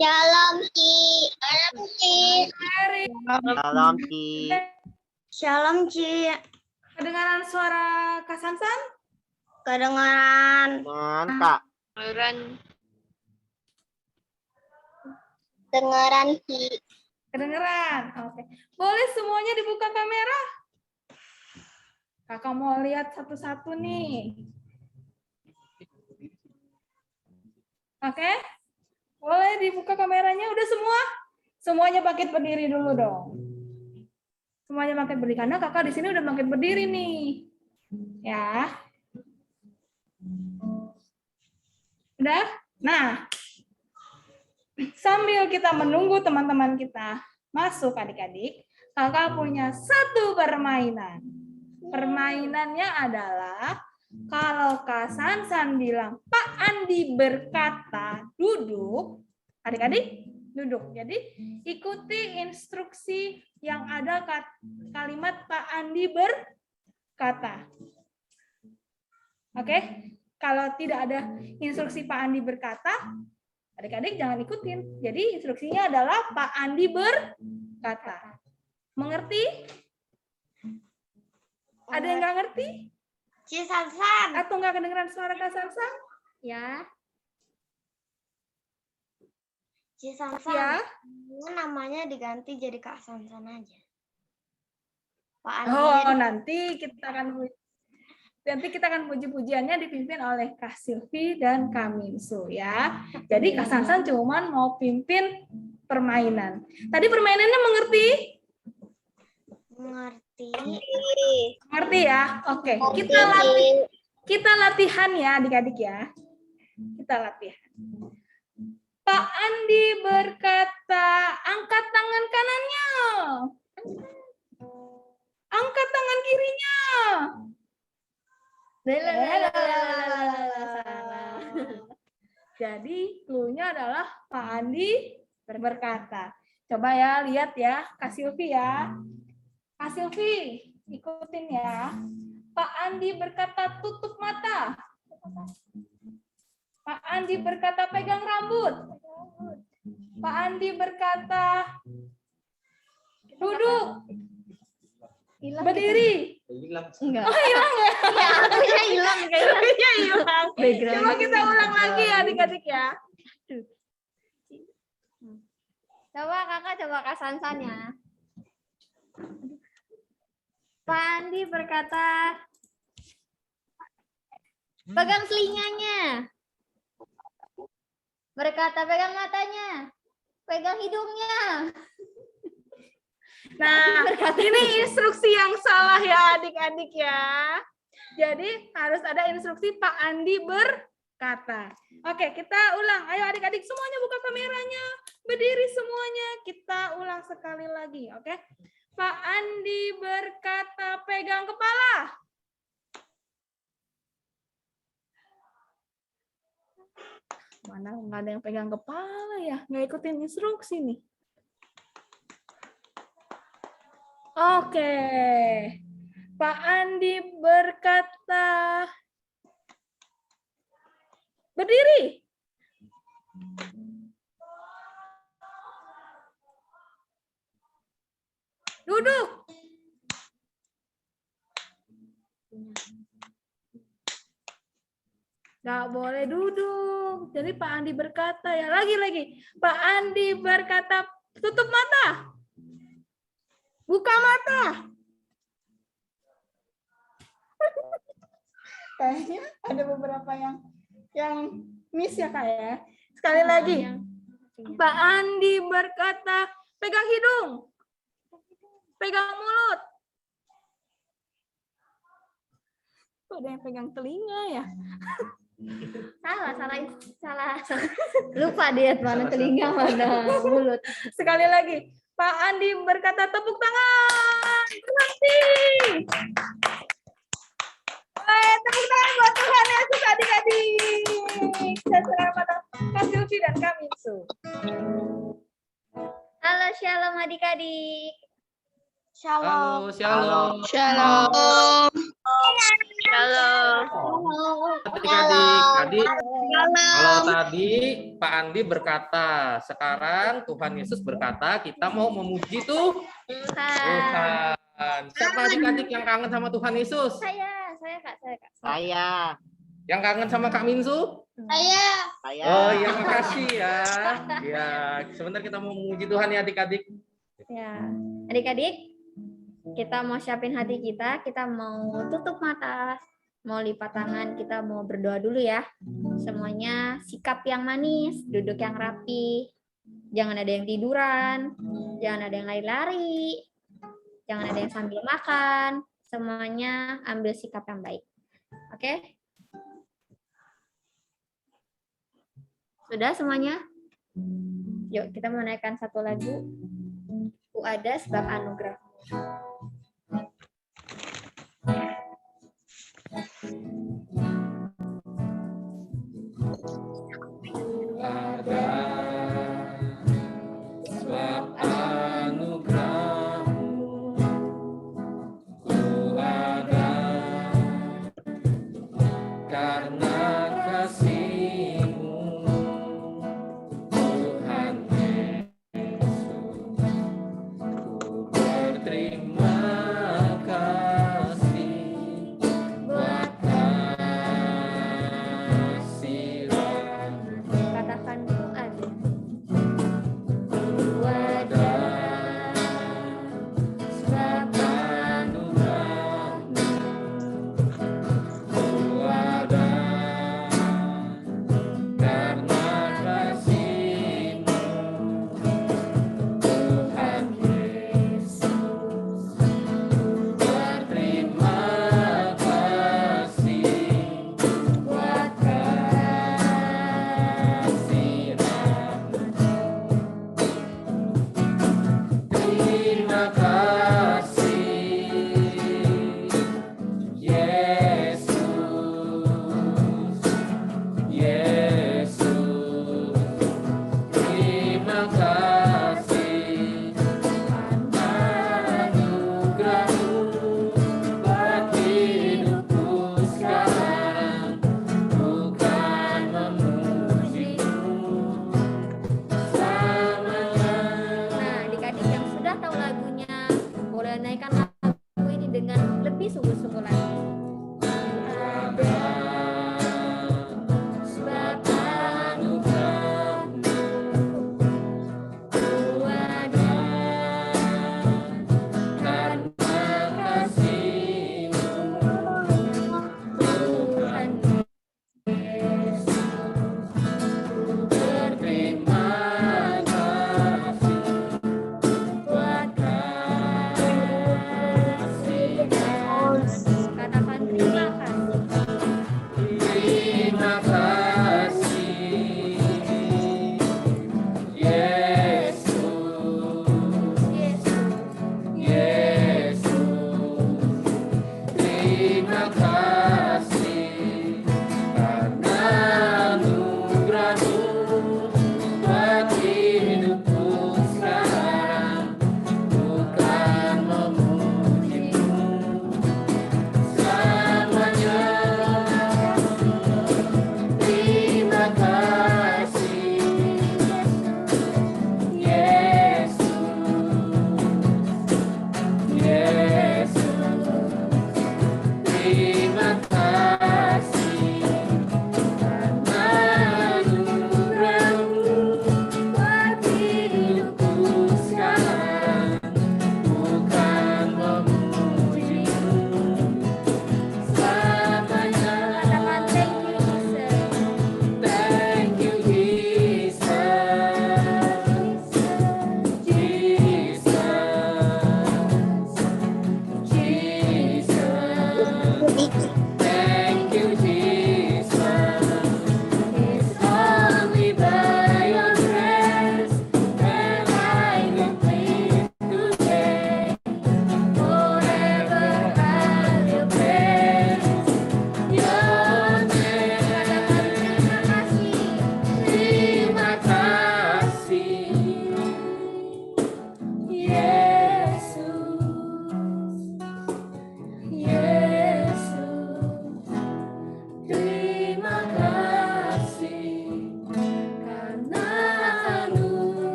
Shalom, Ci. Shalom, Ci. Salam, Ci. Shalom, Ci. Kedengaran suara Kak Sansan? Kedengaran. Dengan Kak. Dengaran, Ci. Kedengeran. Oke. Boleh semuanya dibuka kamera? Kakak mau lihat satu-satu nih. Oke? Boleh dibuka kameranya? Udah semua? Semuanya bangkit berdiri dulu dong. Semuanya bangkit berdiri karena kakak di sini udah bangkit berdiri nih. Ya. Udah? Nah, sambil kita menunggu teman-teman kita masuk adik-adik, kakak punya satu permainan. Permainannya adalah kalau Kak Sansan bilang Pak Andi berkata duduk, adik-adik duduk. Jadi ikuti instruksi yang ada kalimat Pak Andi berkata. Oke? Kalau tidak ada instruksi Pak Andi berkata, adik-adik jangan ikutin. Jadi instruksinya adalah Pak Andi berkata. Mengerti? Ada yang nggak ngerti? Ci Sansan. Atau nggak kedengeran suara Kak Sansan? Ya. Ci Sansan. Ya. Namanya diganti jadi Kak Sansan aja. Pak Andi. Oh, nanti kita akan puji-pujiannya dipimpin oleh Kak Silvi dan Kak Minsu ya. Jadi Kak Sansan cuman mau pimpin permainan. Tadi permainannya mengerti? Mengerti. Mengerti ya? Oke, kita latihan ya adik-adik ya. Kita latihan. Pak Andi berkata, angkat tangan kanannya. Angkat tangan kirinya. Jadi clue-nya adalah Pak Andi berkata. Coba ya, lihat ya, Kak Silvi ya. Kak Silvi, ikutin ya. Pak Andi berkata tutup mata. Pak Andi berkata pegang rambut. Pak Andi berkata duduk. Berdiri. Enggak. Oh, hilang ya? Ya, akunya hilang kayaknya. Hilang. Coba kita ulang lagi ya adik-adik ya. Coba kakak, coba Kak Sansan ya. Pak Andi berkata, pegang telinganya. Berkata, pegang matanya. Pegang hidungnya. Nah, ini instruksi yang salah ya adik-adik ya. Jadi harus ada instruksi Pak Andi berkata. Oke, kita ulang. Ayo adik-adik semuanya buka kameranya. Berdiri semuanya. Kita ulang sekali lagi, oke? Pak Andi berkata pegang kepala. Mana nggak ada yang pegang kepala ya? Nggak ikutin instruksi nih. Oke. Pak Andi berkata berdiri. Duduk. Nggak boleh duduk. Jadi Pak Andi berkata ya. Lagi. Pak Andi berkata tutup mata. Buka mata. Kayaknya ada beberapa yang miss ya Kak ya. Sekali lagi. Pak Andi berkata pegang hidung. Pegang mulut. Kok ada yang pegang telinga ya? Salah. Lupa dia mana telinga, mana mulut. Sekali lagi. Pak Andi berkata tepuk tangan. Berhenti. Tepuk tangan buat Tuhan Yesus adik-adik. Saya serahkan pada Kak Silvi dan Kak Minsu. Halo, shalom adik-adik. Shalom. Halo, shalom. Shalom. Shalom. Adik-adik, kalau tadi Pak Andi berkata, sekarang Tuhan Yesus berkata, kita mau memuji Tuhan. Siapa adik-adik yang kangen sama Tuhan Yesus? Saya Kak. Saya. Yang kangen sama Kak Minsu? Saya. Oh iya, makasih ya. Ya, sebentar kita mau memuji Tuhan ya adik-adik. Ya, adik-adik, kita mau siapin hati kita mau tutup mata, mau lipat tangan, kita mau berdoa dulu ya. Semuanya sikap yang manis, duduk yang rapi, jangan ada yang tiduran, jangan ada yang lari-lari, jangan ada yang sambil makan, semuanya ambil sikap yang baik. Oke? Sudah semuanya? Yuk, kita menaikkan satu lagu. Ku ada sebab anugerah. Ada sebab anugerah-Mu, ku ada karena kasih-Mu, Tuhan Yesus, ku berterima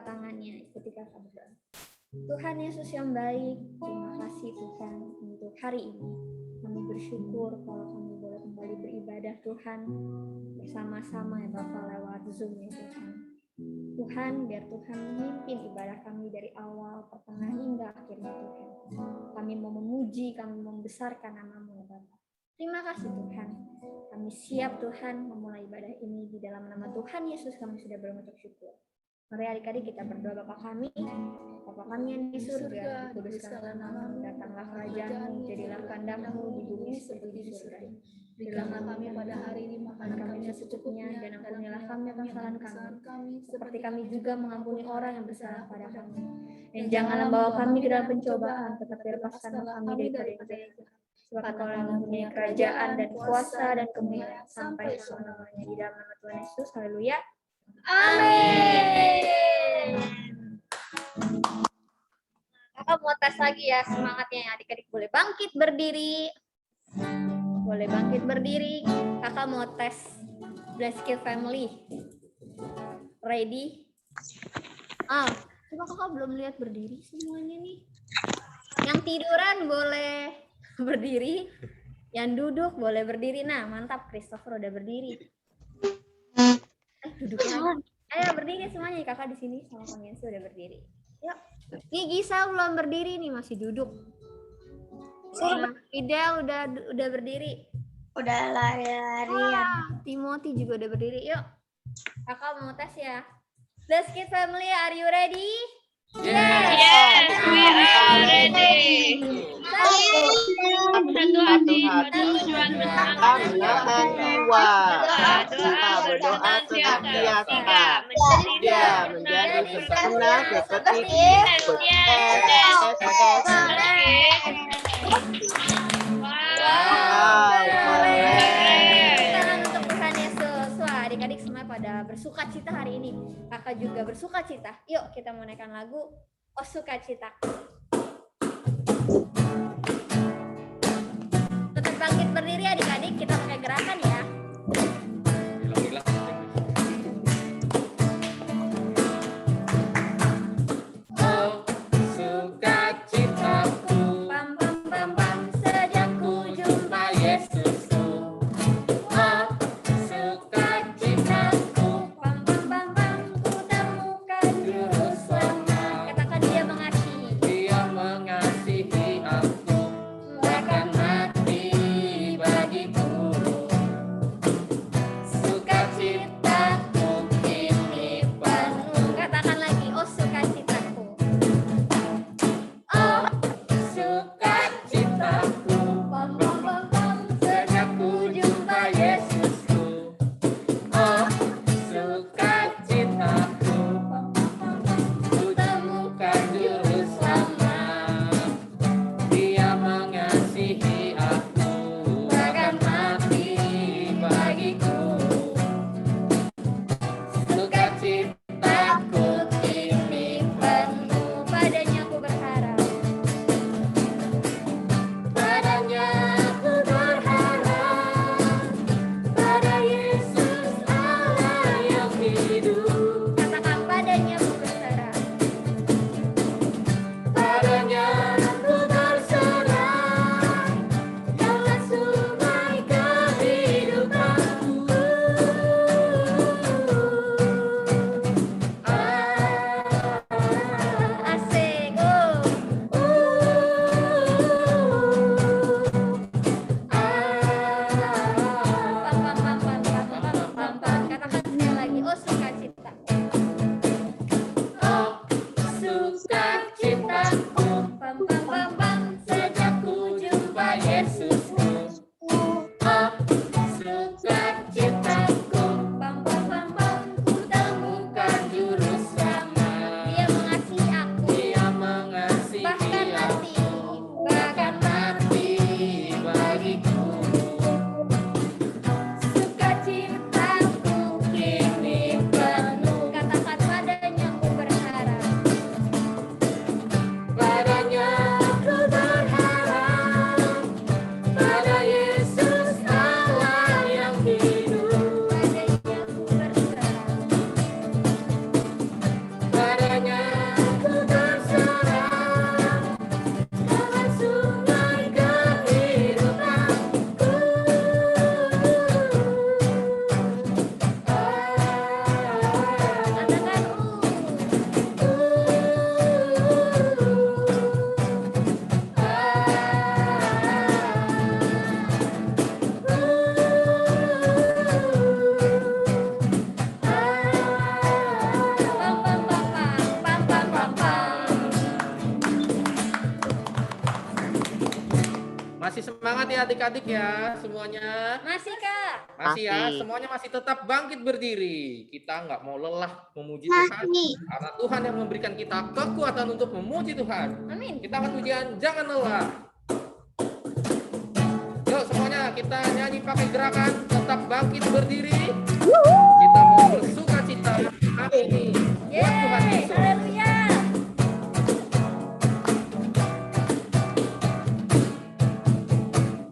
lipat tangannya. Ikuti kakak berdoa. Tuhan Yesus yang baik, terima kasih Tuhan untuk hari ini. Kami bersyukur kalau kami boleh kembali beribadah Tuhan bersama-sama ya Bapak lewat Zoom ya Tuhan. Tuhan, biar Tuhan memimpin ibadah kami dari awal, pertengahan hingga akhirnya Tuhan. Kami mau memuji, kami membesarkan nama-Mu ya Bapak. Terima kasih Tuhan. Kami siap Tuhan memulai ibadah ini di dalam nama Tuhan Yesus kami sudah mengucap syukur. Mari adik-adik kita berdoa Bapa kami yang di surga, dikuduskanlah namamu, datanglah kerajaan-Mu, jadilah kehendak-Mu di bumi seperti di surga. Berikanlah kami pada hari ini makan kami secukupnya, dan ampunilah kami akan kesalahan kami, seperti kami juga mengampuni orang yang bersalah pada kami. Dan janganlah bawa kami ke dalam pencobaan, tetapi lepaskanlah kami daripada yang jahat. Sebab Engkau yang mempunyai kerajaan dan kuasa dan kemuliaan sampai selama-lamanya di dalam nama Tuhan Yesus. Haleluya. Amin. Kakak mau tes lagi ya semangatnya. Adik-adik boleh bangkit berdiri. Boleh bangkit berdiri. Kakak mau tes Blessed Kids Family. Ready? Coba kakak belum lihat berdiri semuanya nih. Yang tiduran boleh berdiri. Yang duduk boleh berdiri. Nah, mantap. Christopher udah berdiri. Duduk lagi. Ayo berdiri semuanya. Kakak di sini sama Kang Yansi udah berdiri. Yuk. Nih Gisa belum berdiri nih, masih duduk. Ida udah berdiri. Udah lari-lari ya. Timothy juga udah berdiri. Yuk. Kakak mau tes ya. Blessed Kids Family, are you ready? Yes, we are ready. Satu hati, satu tujuan bersama. Menahan jiwa. Kita berdoa senantiasa. Menjadi sempurna seperti Tangan untuk Tuhan Yesus. Wah, adik-adik semua pada bersuka cita hari ini. Kakak juga bersuka cita. Yuk kita mau naikkan lagu Oh Sukacita. Tetap bangkit berdiri adik-adik. Kita pakai gerakan ya. Oh, sukacitaku, Pam pam pam pam sejak ku jumpa Yesusku. Oh, sukacitaku, Pam pam pam pam ku temukan juru selamat. Katakan dia mengasihi. Dia mengasihi aku, bahkan mati bagiku. Sukacitaku kini penuh. Katakan lagi, oh sukacitaku. Oh, sukacitaku, Pam pam pam pam sejak ku jumpa Yesusku. Oh, sukacitaku, ku temukan juru selamat. Dia mengasihi aku, bahkan mati bagiku. Sukacitaku kini penuh, padanya ku berharap. padanya aku berharap, pada Yesus Allah yang hidup. Katakan padanya ku berharap. Padanya aku berserah, Dialah sungai kehidupanku. Asik. Oh. Pam pam pam pam pam pam pam pam. Katakan sekali lagi, oh sukacita. Oh, sukacitaku, Pam pam pam pam. sejak ku jumpa Yesusku. Oh, sukacitaku, Pam pam pam pam. Ku temukan juru selamat. dia mengasihi aku. Dia mengasihi Bahkan mati. Bahkan mati bagiku. sukacitaku kini penuh. Katakan padanya ku berharap. Padanya aku berharap, pada Yesus Allah yang hidup. ya adik-adik ya semuanya? Masih, Kak. Masih ya, Masih. semuanya masih tetap bangkit berdiri. Kita nggak mau lelah memuji Tuhan. Karena Tuhan yang memberikan kita kekuatan untuk memuji Tuhan. Amin. Kita akan ujian, jangan lelah. Yuk semuanya kita nyanyi pakai gerakan tetap bangkit berdiri. Kita mau bersuka cita hari ini. Buat Tuhan Yeay, Yesus. haleluya.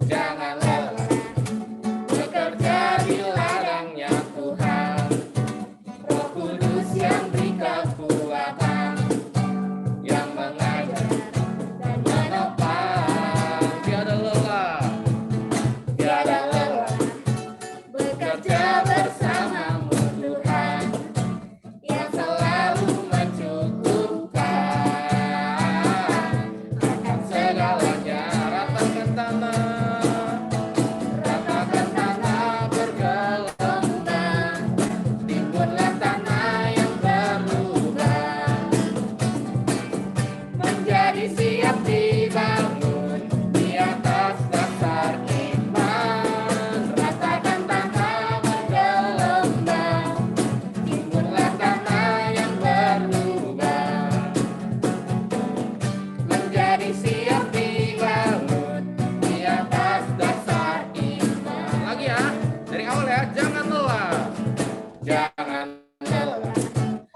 Jangan lelah bekerja di ladangnya Tuhan. Roh Kudus yang beri kekuatan, yang mengajar dan menopang. Tiada lelah, tiada lelah bekerja bersamamu Tuhan, yang selalu mencukupkan akan segalanya. Ratakan tanah bergelombang, timbunlah tanah yang berlubang, menjadi siap dibangun di atas dasar iman. Ratakan tanah bergelombang, timbunlah tanah yang berlubang, menjadi siap dibangun di atas dasar iman. Lagi ya, dari awal ya, jangan lelah. Jangan lelah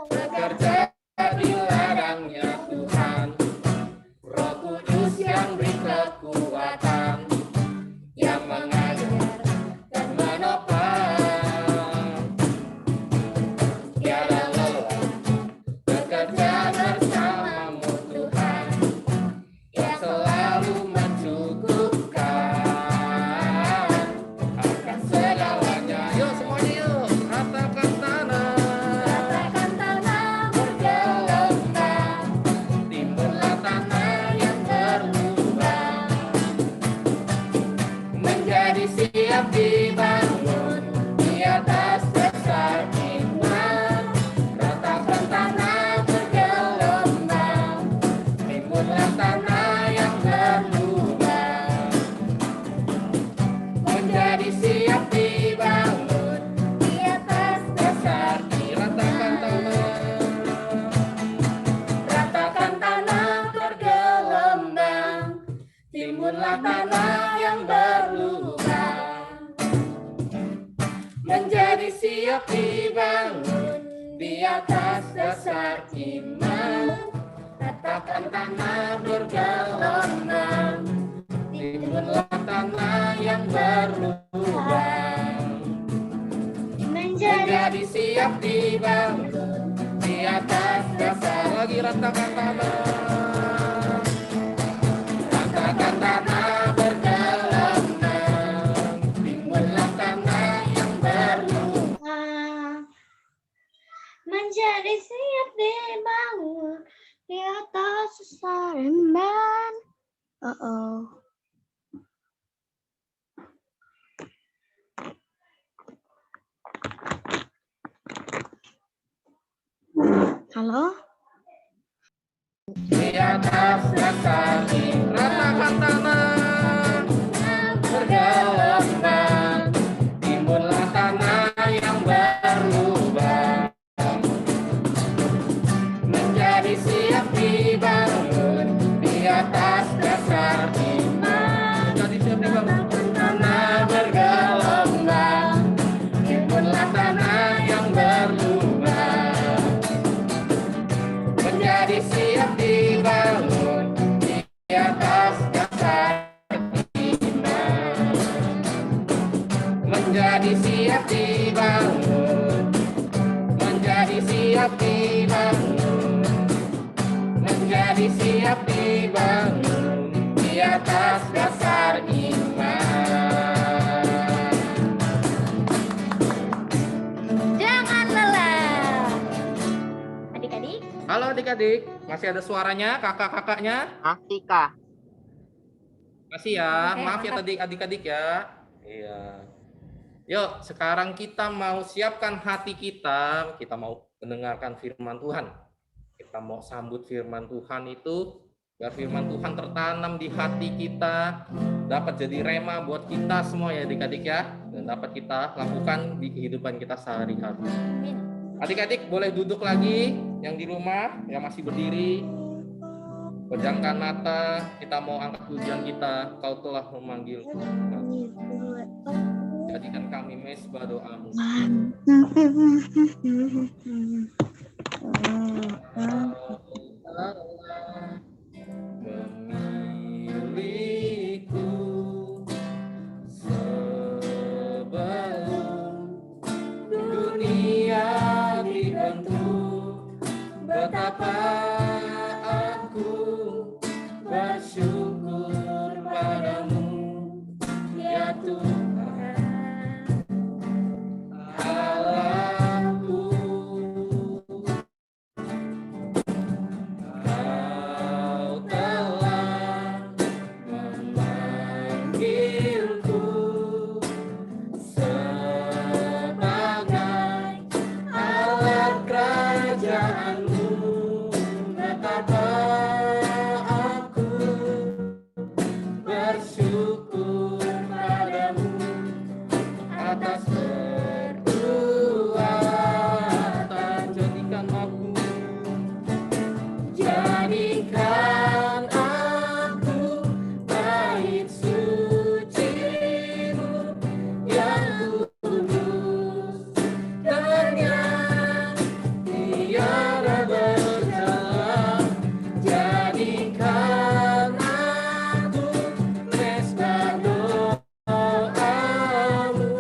bekerja di ladangnya Tuhan. Roh Kudus yang beri kekuatan, yang mengajar dan menopang. Tiada lelah bekerja bersamamu Tuhan, yang selalu mencukupkan akan segalanya. Yuk semuanya yuk, ratakan tanah. Ratakan tanah bergelombang, timbunlah tanah yang berlubang, menjadi siap dibangun di atas dasar iman. Ratakan tanah bergelombang, timbunlah tanah yang berlubang, menjadi siap dibangun di atas dasar iman. Ratakan tanah bergelombang, timbunlah tanah yang berlubang, menjadi siap dibangun di atas dasar iman. Ratakan tanah bergelombang, timbunlah tanah yang berlubang, menjadi siap dibangun di atas dasar. Lagi ratakan tanah. Ratakan tanah bergelombang, timbunlah tanah yang berlubang, menjadi siap dibangun di atas dasar iman. Halo? di atas dasar iman. Ratakan tanah bergelombang, timbunlah tanah yang berlubang, menjadi siap dibangun di atas dasar iman. Menjadi siap dibangun. Tanah bergelombang, timbunlah tanah yang berlubang, menjadi siap dibangun di atas dasar iman. Menjadi siap dibangun, menjadi siap dibangun, menjadi siap dibangun di atas dasar iman. Jangan lelah. Adik-adik, Halo adik-adik, masih ada suaranya kakak-kakaknya? Masih kah? Masih ya, Oke, maaf ya mantap. tadi adik-adik ya. Iya. Yuk, sekarang kita mau siapkan hati kita mau mendengarkan firman Tuhan. Kita mau sambut firman Tuhan itu, biar firman Tuhan tertanam di hati kita, dapat jadi rema buat kita semua ya adik-adik ya, dan dapat kita lakukan di kehidupan kita sehari-hari. Adik-adik boleh duduk lagi yang di rumah, yang masih berdiri. Pejamkan mata, kita mau angkat pujian kita. Kau telah memanggilku. Jadikan kami mesbah doamu. Memilihku sebelum dunia dibentuk, betapa aku bersyukur padamu ya Tuhan Allahku. Kau telah memanggilku sebagai alat kerajaanmu, betapa aku bersyukur padamu atas perbuatan. Jadikan aku bait suci-Mu yang kudus dan yang tiada bercela. Jadikan aku mesbah doamu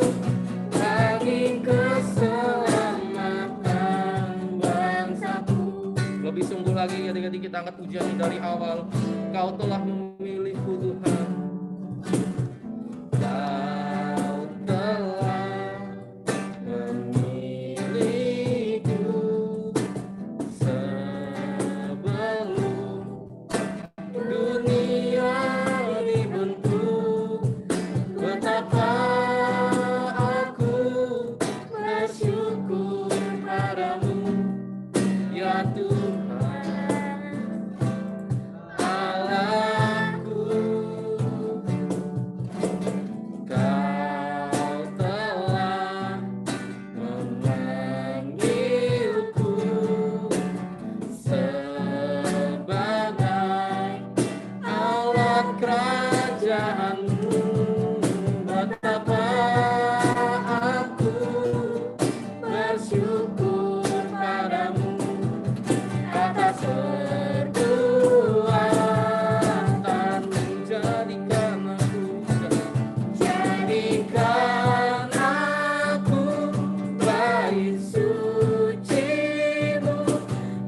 bagi keselamatan bangsaku. Lebih sungguh lagi adik-adik kita angkat pujian ini dari awal. Kau telah memilihku Tuhan. Kau telah memilihku sebelum dunia dibentuk, betapa aku bersyukur padamu ya Tuhan Allahku. Kau telah memanggilku sebagai alat kerajaanmu, betapa aku bersyukur padamu atas perbuatan. Jadikan aku bait suci-Mu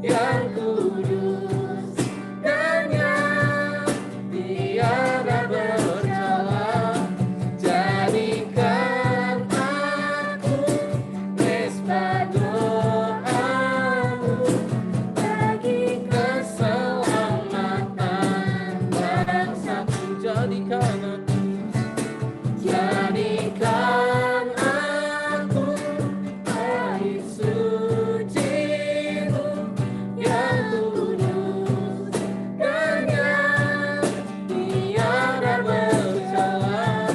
yang kudus dan yang tiada bercela. Jadikan aku mesbah doamu bagi keselamatan bangsaku. Jadikan aku bait suci-Mu yang kudus dan yang tiada bercela.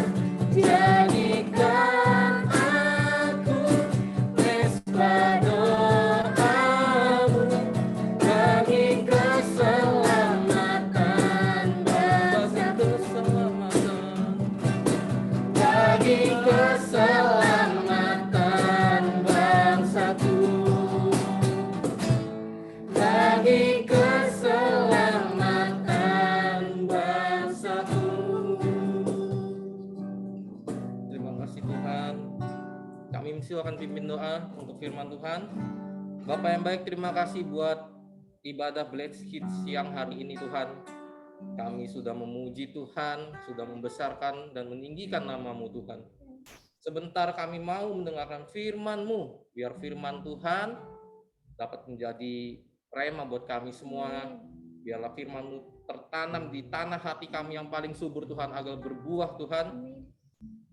Jadikan aku mesbah doamu bagi keselamatan bangsaku. Bagi keselamatan bangsaku, bagi keselamatan bangsaku. Terima kasih Tuhan. Kami silakan pimpin doa untuk firman Tuhan. Bapak yang baik, terima kasih buat ibadah Blessed Kids siang hari ini Tuhan. Kami sudah memuji Tuhan, sudah membesarkan dan meninggikan nama-Mu Tuhan. Sebentar kami mau mendengarkan firman-Mu, biar firman Tuhan dapat menjadi rema buat kami semua. Biarlah firman-Mu tertanam di tanah hati kami yang paling subur Tuhan, agar berbuah Tuhan,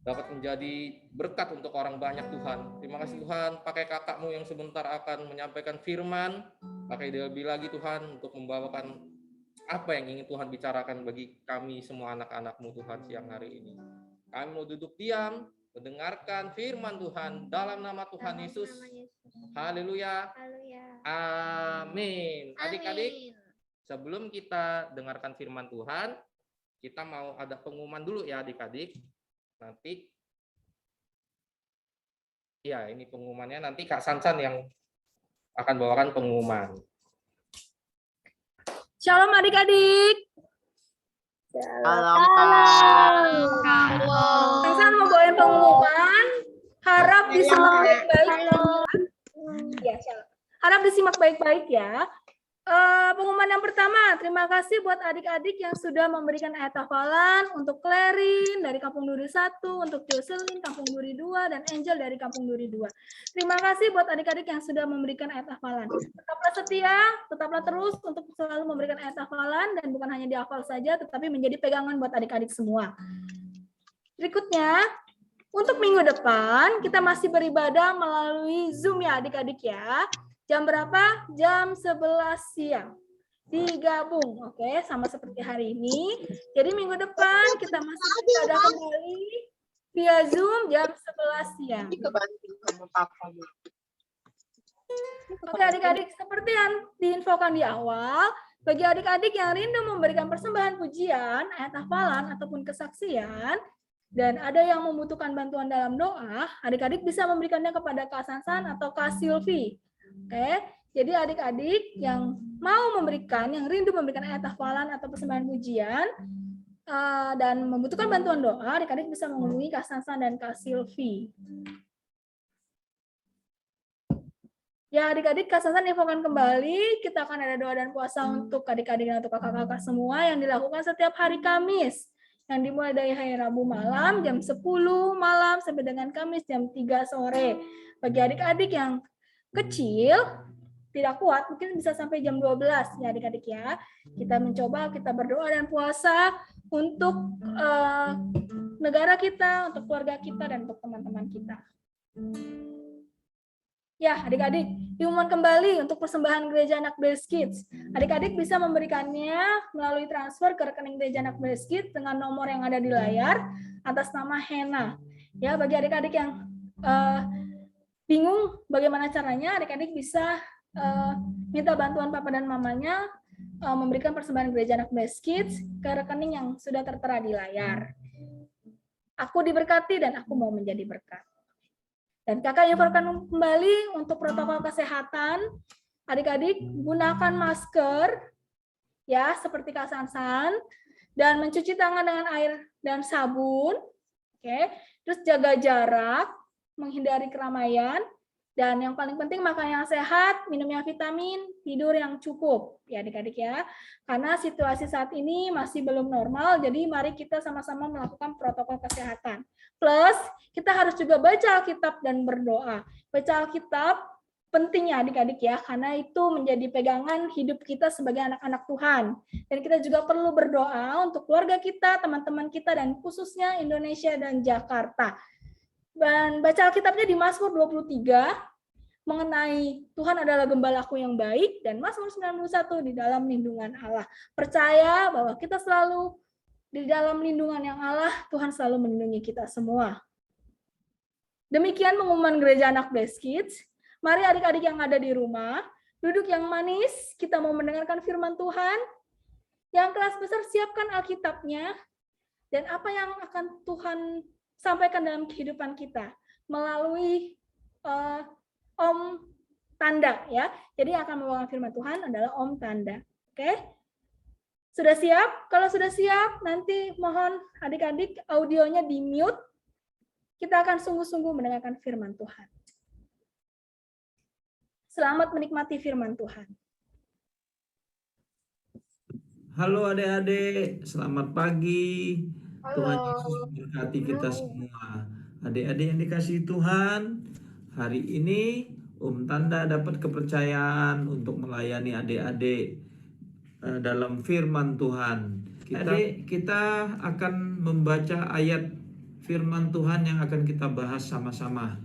dapat menjadi berkat untuk orang banyak Tuhan. Terima kasih Tuhan, pakai kakakmu yang sebentar akan menyampaikan firman, pakai dia lebih lagi Tuhan untuk membawakan Apa yang ingin Tuhan bicarakan bagi kami semua anak-anak-Mu Tuhan siang hari ini? Kami mau duduk diam, mendengarkan firman Tuhan dalam nama Tuhan Yesus. Haleluya. Amin. Adik-adik, sebelum kita dengarkan firman Tuhan, kita mau ada pengumuman dulu ya adik-adik. Nanti, ya ini pengumumannya, nanti Kak Sansan yang akan bawakan pengumuman. Shalom adik-adik. Salam Kak. Sansan mau bawain pengumuman. Harap disimak baik-baik. Ya, shalom. Harap disimak baik-baik ya. Pengumuman yang pertama, terima kasih buat adik-adik yang sudah memberikan ayat hafalan untuk Clarin dari Kampung Duri 1, untuk Jocelyn Kampung Duri 2, dan Angel dari Kampung Duri 2. Terima kasih buat adik-adik yang sudah memberikan ayat hafalan. Tetaplah setia, tetaplah terus untuk selalu memberikan ayat hafalan, dan bukan hanya dihafal saja, tetapi menjadi pegangan buat adik-adik semua. Berikutnya, untuk minggu depan, kita masih beribadah melalui Zoom ya adik-adik ya. Jam berapa? Jam 11 siang. Digabung, oke, sama seperti hari ini. Jadi minggu depan kita masih beribadah kembali via Zoom jam 11 siang. Oke adik-adik, seperti yang diinfokan di awal, bagi adik-adik yang rindu memberikan persembahan pujian, ayat hafalan, ataupun kesaksian, dan ada yang membutuhkan bantuan dalam doa, adik-adik bisa memberikannya kepada Kak Sansan atau Kak Silvi. Oke, jadi adik-adik yang mau memberikan, yang rindu memberikan ayat hafalan atau persembahan pujian dan membutuhkan bantuan doa, adik-adik bisa menghubungi Kak Sansan dan Kak Silvi. Ya adik-adik, Kak Sansan infokan kembali, kita akan ada doa dan puasa untuk adik-adik dan untuk kakak-kakak semua yang dilakukan setiap hari Kamis, yang dimulai dari hari Rabu malam jam 10 malam sampai dengan Kamis jam 3 sore. Bagi adik-adik yang kecil, tidak kuat, mungkin bisa sampai jam 12 ya adik-adik ya. Kita mencoba, kita berdoa dan puasa untuk negara kita, untuk keluarga kita, dan untuk teman-teman kita. Ya adik-adik, diumumkan kembali untuk persembahan Gereja Anak Blessed Kids. Adik-adik bisa memberikannya melalui transfer ke rekening Gereja Anak Blessed Kids dengan nomor yang ada di layar atas nama Hena. Ya, bagi adik-adik yang bingung bagaimana caranya, adik-adik bisa minta bantuan papa dan mamanya memberikan persembahan Gereja Anak Blessed Kids ke rekening yang sudah tertera di layar. Aku diberkati dan aku mau menjadi berkat. Dan kakak infokan kembali untuk protokol kesehatan, adik-adik gunakan masker, ya seperti Kak Sansan, dan mencuci tangan dengan air dan sabun, oke. Terus jaga jarak, menghindari keramaian, dan yang paling penting makan yang sehat, minum yang vitamin, tidur yang cukup, ya adik-adik ya. Karena situasi saat ini masih belum normal, jadi mari kita sama-sama melakukan protokol kesehatan. Plus, kita harus juga baca Alkitab dan berdoa. Baca Alkitab penting ya adik-adik ya, karena itu menjadi pegangan hidup kita sebagai anak-anak Tuhan. Dan kita juga perlu berdoa untuk keluarga kita, teman-teman kita, dan khususnya Indonesia dan Jakarta. Dan baca Alkitabnya di Mazmur 23, mengenai Tuhan adalah gembalaku yang baik, dan Mazmur 91 di dalam lindungan Allah. Percaya bahwa kita selalu di dalam lindungan yang Allah, Tuhan selalu melindungi kita semua. Demikian pengumuman Gereja Anak Blessed Kids. Mari adik-adik yang ada di rumah, duduk yang manis, kita mau mendengarkan firman Tuhan. Yang kelas besar siapkan Alkitabnya, dan apa yang akan Tuhan sampaikan dalam kehidupan kita melalui Om Tanda ya. Jadi akan membawa firman Tuhan adalah Om Tanda. Oke? Sudah siap? Kalau sudah siap, nanti mohon adik-adik audionya di-mute. Kita akan sungguh-sungguh mendengarkan firman Tuhan. Selamat menikmati firman Tuhan. Halo adik-adik, selamat pagi. Tuhan Yesus memberkati kita semua. Adik-adik yang dikasihi Tuhan, hari ini Om Tanda dapat kepercayaan untuk melayani adik-adik dalam firman Tuhan. Kita akan membaca ayat firman Tuhan yang akan kita bahas sama-sama.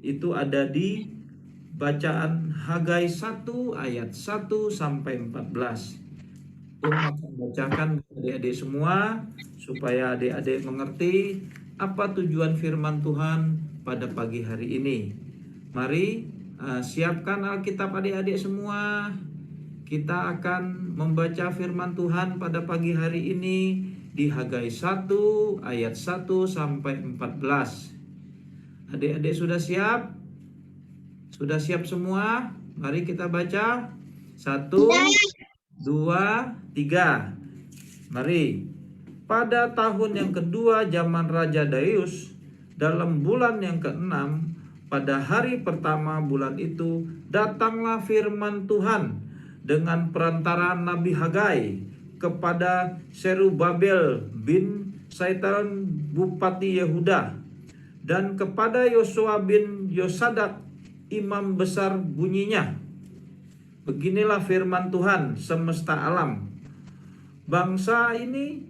Itu ada di bacaan Hagai 1 ayat 1 sampai 14. akan bacakan adik-adik semua supaya adik-adik mengerti apa tujuan firman Tuhan pada pagi hari ini. Mari siapkan Alkitab adik-adik semua. Kita akan membaca firman Tuhan pada pagi hari ini di Hagai 1 ayat 1 sampai 14. Adik-adik sudah siap? Sudah siap semua? Mari kita baca. 1, 2, 3. Mari. Pada tahun yang kedua zaman Raja Darius, dalam bulan yang ke-6, pada hari pertama bulan itu, datanglah firman Tuhan dengan perantaraan Nabi Hagai kepada Serubabel bin Saitan Bupati Yehuda dan kepada Yosua bin Yosadak imam besar bunyinya. Beginilah firman Tuhan semesta alam. Bangsa ini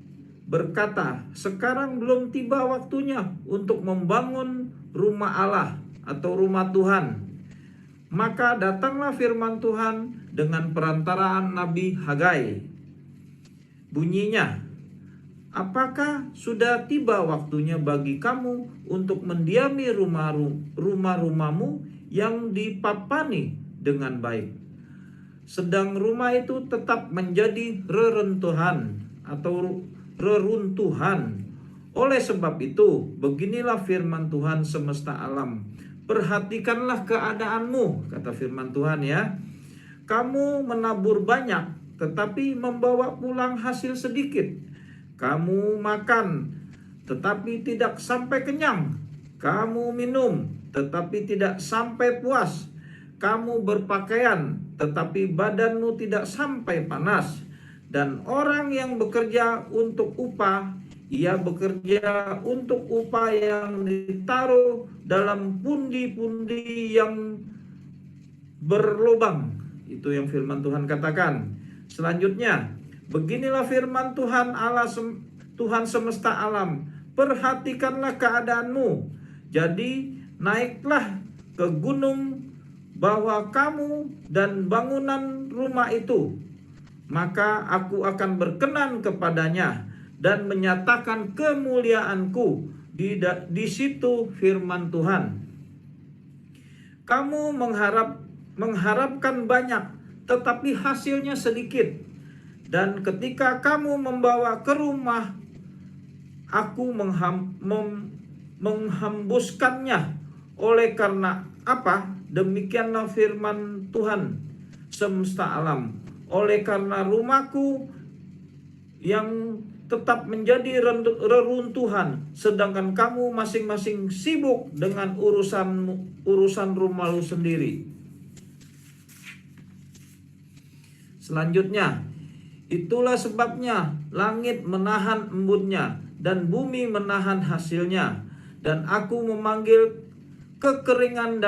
berkata, sekarang belum tiba waktunya untuk membangun rumah Allah atau rumah Tuhan. Maka datanglah firman Tuhan dengan perantaraan Nabi Hagai. Bunyinya, apakah sudah tiba waktunya bagi kamu untuk mendiami rumah-rumahmu yang dipapani dengan baik? Sedang rumah itu tetap menjadi reruntuhan atau reruntuhan. Oleh sebab itu, beginilah firman Tuhan semesta alam. Perhatikanlah keadaanmu, kata firman Tuhan ya. Kamu menabur banyak, tetapi membawa pulang hasil sedikit. Kamu makan, tetapi tidak sampai kenyang. Kamu minum, tetapi tidak sampai puas. Kamu berpakaian, tetapi badanmu tidak sampai panas. Dan orang yang bekerja untuk upah, ia bekerja untuk upah yang ditaruh dalam pundi-pundi yang berlubang. Itu yang firman Tuhan katakan. Selanjutnya, beginilah firman Tuhan Allah Tuhan semesta alam. Perhatikanlah keadaanmu. Jadi naiklah ke gunung bahwa kamu dan bangunan rumah itu. Maka aku akan berkenan kepadanya dan menyatakan kemuliaanku di situ firman Tuhan. Kamu mengharapkan banyak, tetapi hasilnya sedikit. Dan ketika kamu membawa ke rumah, aku menghembuskannya. Oleh karena apa? Demikianlah firman Tuhan semesta alam. Oleh karena rumahku yang tetap menjadi reruntuhan, sedangkan kamu masing-masing sibuk dengan urusan rumahmu sendiri. Selanjutnya, itulah sebabnya langit menahan embunnya dan bumi menahan hasilnya, dan aku memanggil kekeringan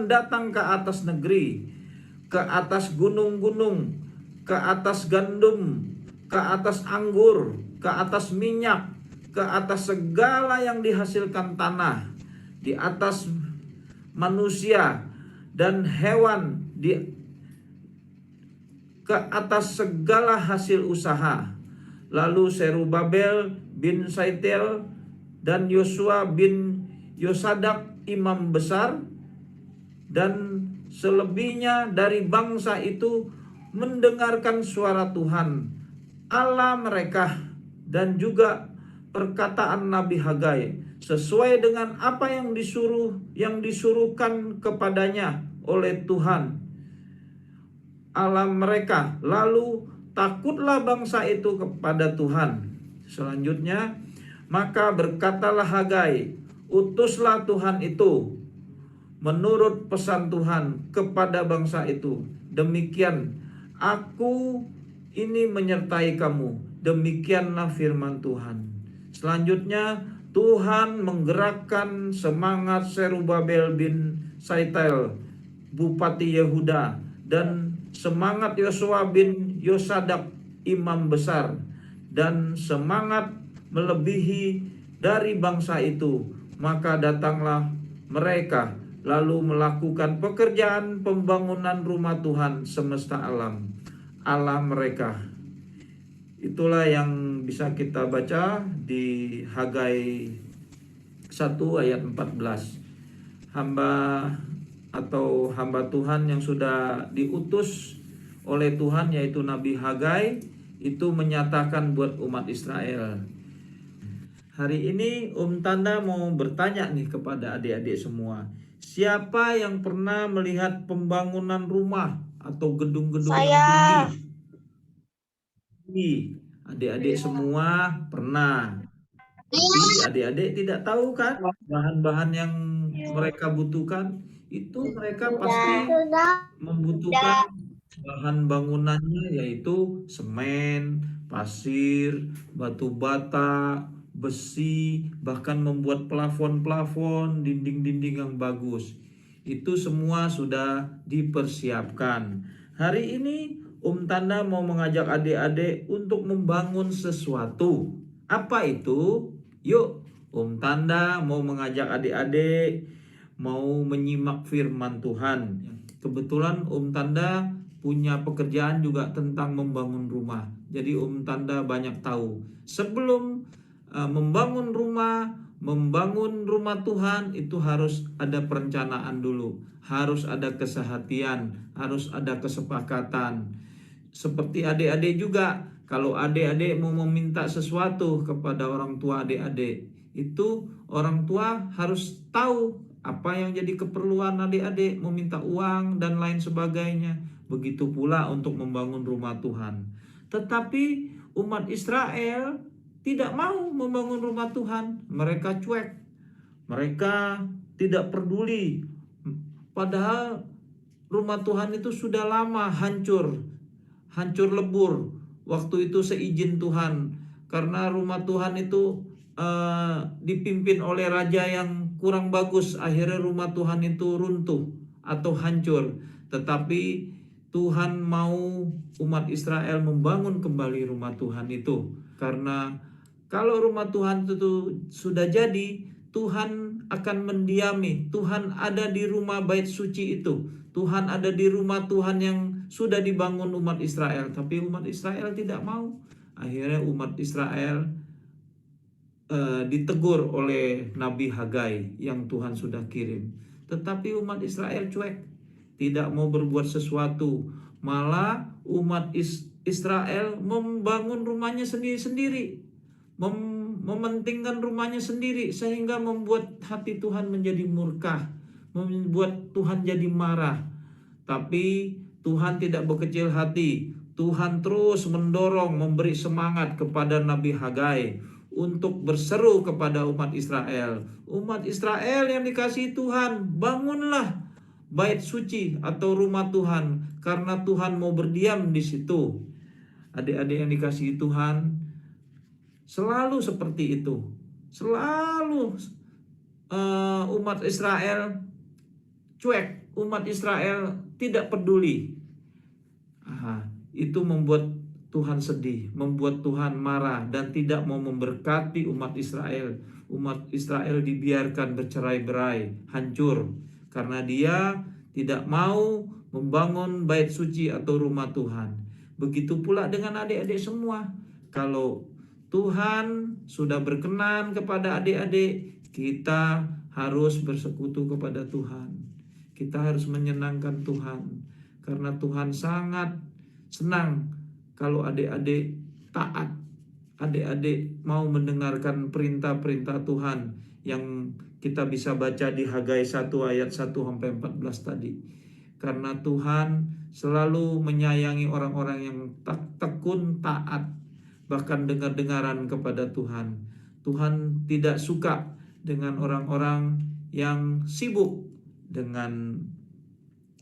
datang ke atas negeri, ke atas gunung-gunung, ke atas gandum, ke atas anggur, ke atas minyak, ke atas segala yang dihasilkan tanah, di atas manusia dan hewan, ke atas segala hasil usaha. Lalu Serubabel bin Saitel dan Yosua bin Yosadak imam besar dan selebihnya dari bangsa itu mendengarkan suara Tuhan Allah mereka dan juga perkataan Nabi Hagai sesuai dengan apa yang disuruhkan kepadanya oleh Tuhan Allah mereka. Lalu takutlah bangsa itu kepada Tuhan. Selanjutnya, maka berkatalah Hagai, utuslah Tuhan itu menurut pesan Tuhan kepada bangsa itu. Demikian, aku ini menyertai kamu. Demikianlah firman Tuhan. Selanjutnya, Tuhan menggerakkan semangat Serubabel bin Saitel, Bupati Yehuda, dan semangat Yosua bin Yosadak, imam besar, dan semangat melebihi dari bangsa itu. Maka datanglah mereka lalu melakukan pekerjaan pembangunan rumah Tuhan semesta alam, Allah mereka. Itulah yang bisa kita baca di Hagai 1 ayat 14. Hamba Tuhan yang sudah diutus oleh Tuhan, yaitu Nabi Hagai, itu menyatakan buat umat Israel. Hari ini Tanda mau bertanya nih kepada adik-adik semua. Siapa yang pernah melihat pembangunan rumah atau gedung-gedung yang tinggi? Adik-adik semua pernah. Tapi adik-adik tidak tahu kan bahan-bahan yang mereka butuhkan. Itu mereka pasti membutuhkan bahan bangunannya, yaitu semen, pasir, batu bata, besi, bahkan membuat plafon-plafon, dinding-dinding yang bagus. Itu semua sudah dipersiapkan. Hari ini Tanda mau mengajak adik-adik untuk membangun sesuatu. Apa itu? Yuk, Tanda mau mengajak adik-adik mau menyimak firman Tuhan. Kebetulan Tanda punya pekerjaan juga tentang membangun rumah. Jadi Tanda banyak tahu. Sebelum membangun rumah Tuhan, itu harus ada perencanaan dulu. Harus ada kesehatian, harus ada kesepakatan. Seperti adik-adik juga, kalau adik-adik mau meminta sesuatu kepada orang tua adik-adik, itu orang tua harus tahu apa yang jadi keperluan adik-adik, meminta uang dan lain sebagainya. Begitu pula untuk membangun rumah Tuhan. Tetapi umat Israel tidak mau membangun rumah Tuhan. Mereka cuek. Mereka tidak peduli. Padahal rumah Tuhan itu sudah lama hancur lebur. Waktu itu seizin Tuhan. Karena rumah Tuhan itu dipimpin oleh raja yang kurang bagus. Akhirnya rumah Tuhan itu runtuh atau hancur. Tetapi Tuhan mau umat Israel membangun kembali rumah Tuhan itu. Karena kalau rumah Tuhan itu sudah jadi, Tuhan akan mendiami. Tuhan ada di rumah bait suci itu. Tuhan ada di rumah Tuhan yang sudah dibangun umat Israel. Tapi umat Israel tidak mau. Akhirnya umat Israel ditegur oleh Nabi Hagai yang Tuhan sudah kirim. Tetapi umat Israel cuek, tidak mau berbuat sesuatu. Malah umat Israel membangun rumahnya sendiri-sendiri, mementingkan rumahnya sendiri, sehingga membuat hati Tuhan menjadi murka, membuat Tuhan jadi marah. Tapi Tuhan tidak berkecil hati. Tuhan terus mendorong, memberi semangat kepada Nabi Hagai untuk berseru kepada umat Israel. Umat Israel yang dikasihi Tuhan, bangunlah bait suci atau rumah Tuhan, karena Tuhan mau berdiam di situ. Adik-adik yang dikasihi Tuhan, selalu seperti itu. Selalu umat Israel cuek, umat Israel tidak peduli. Itu membuat Tuhan sedih, membuat Tuhan marah dan tidak mau memberkati umat Israel. Umat Israel dibiarkan bercerai-berai, hancur, karena dia tidak mau membangun bait suci atau rumah Tuhan. Begitu pula dengan adik-adik semua. Kalau Tuhan sudah berkenan kepada adik-adik, kita harus bersekutu kepada Tuhan. Kita harus menyenangkan Tuhan, karena Tuhan sangat senang kalau adik-adik taat, adik-adik mau mendengarkan perintah-perintah Tuhan yang kita bisa baca di Hagai 1 ayat 1-14 tadi. Karena Tuhan selalu menyayangi orang-orang yang tekun taat, bahkan dengar-dengaran kepada Tuhan. Tuhan tidak suka dengan orang-orang yang sibuk dengan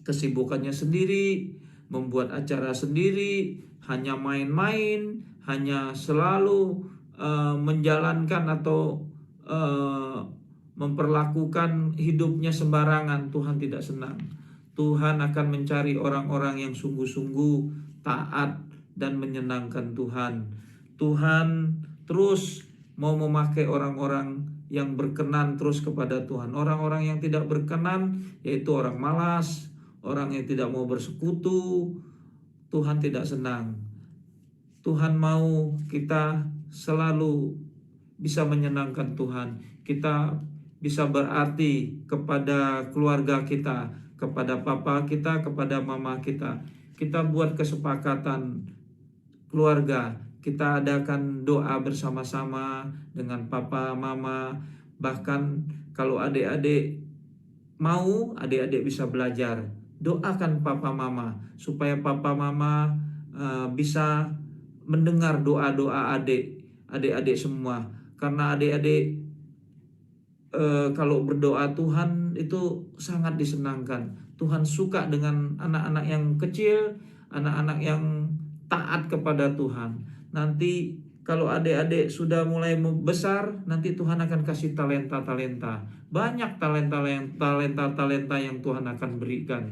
kesibukannya sendiri, membuat acara sendiri, hanya main-main, hanya selalu menjalankan atau memperlakukan hidupnya sembarangan. Tuhan tidak senang. Tuhan akan mencari orang-orang yang sungguh-sungguh taat dan menyenangkan Tuhan. Tuhan terus mau memakai orang-orang yang berkenan terus kepada Tuhan. Orang-orang yang tidak berkenan yaitu orang malas, orang yang tidak mau bersekutu, Tuhan tidak senang. Tuhan mau kita selalu bisa menyenangkan Tuhan. Kita bisa berarti kepada keluarga kita, kepada papa kita, kepada mama kita. Kita buat kesepakatan keluarga, kita adakan doa bersama-sama dengan papa, mama. Bahkan kalau adik-adik mau, adik-adik bisa belajar. Doakan papa, mama, supaya papa, mama bisa mendengar doa-doa adik-adik semua. Karena adik-adik kalau berdoa Tuhan itu sangat disenangkan. Tuhan suka dengan anak-anak yang kecil, anak-anak yang taat kepada Tuhan. Nanti kalau adik-adik sudah mulai besar, nanti Tuhan akan kasih talenta-talenta. Banyak talenta-talenta yang Tuhan akan berikan.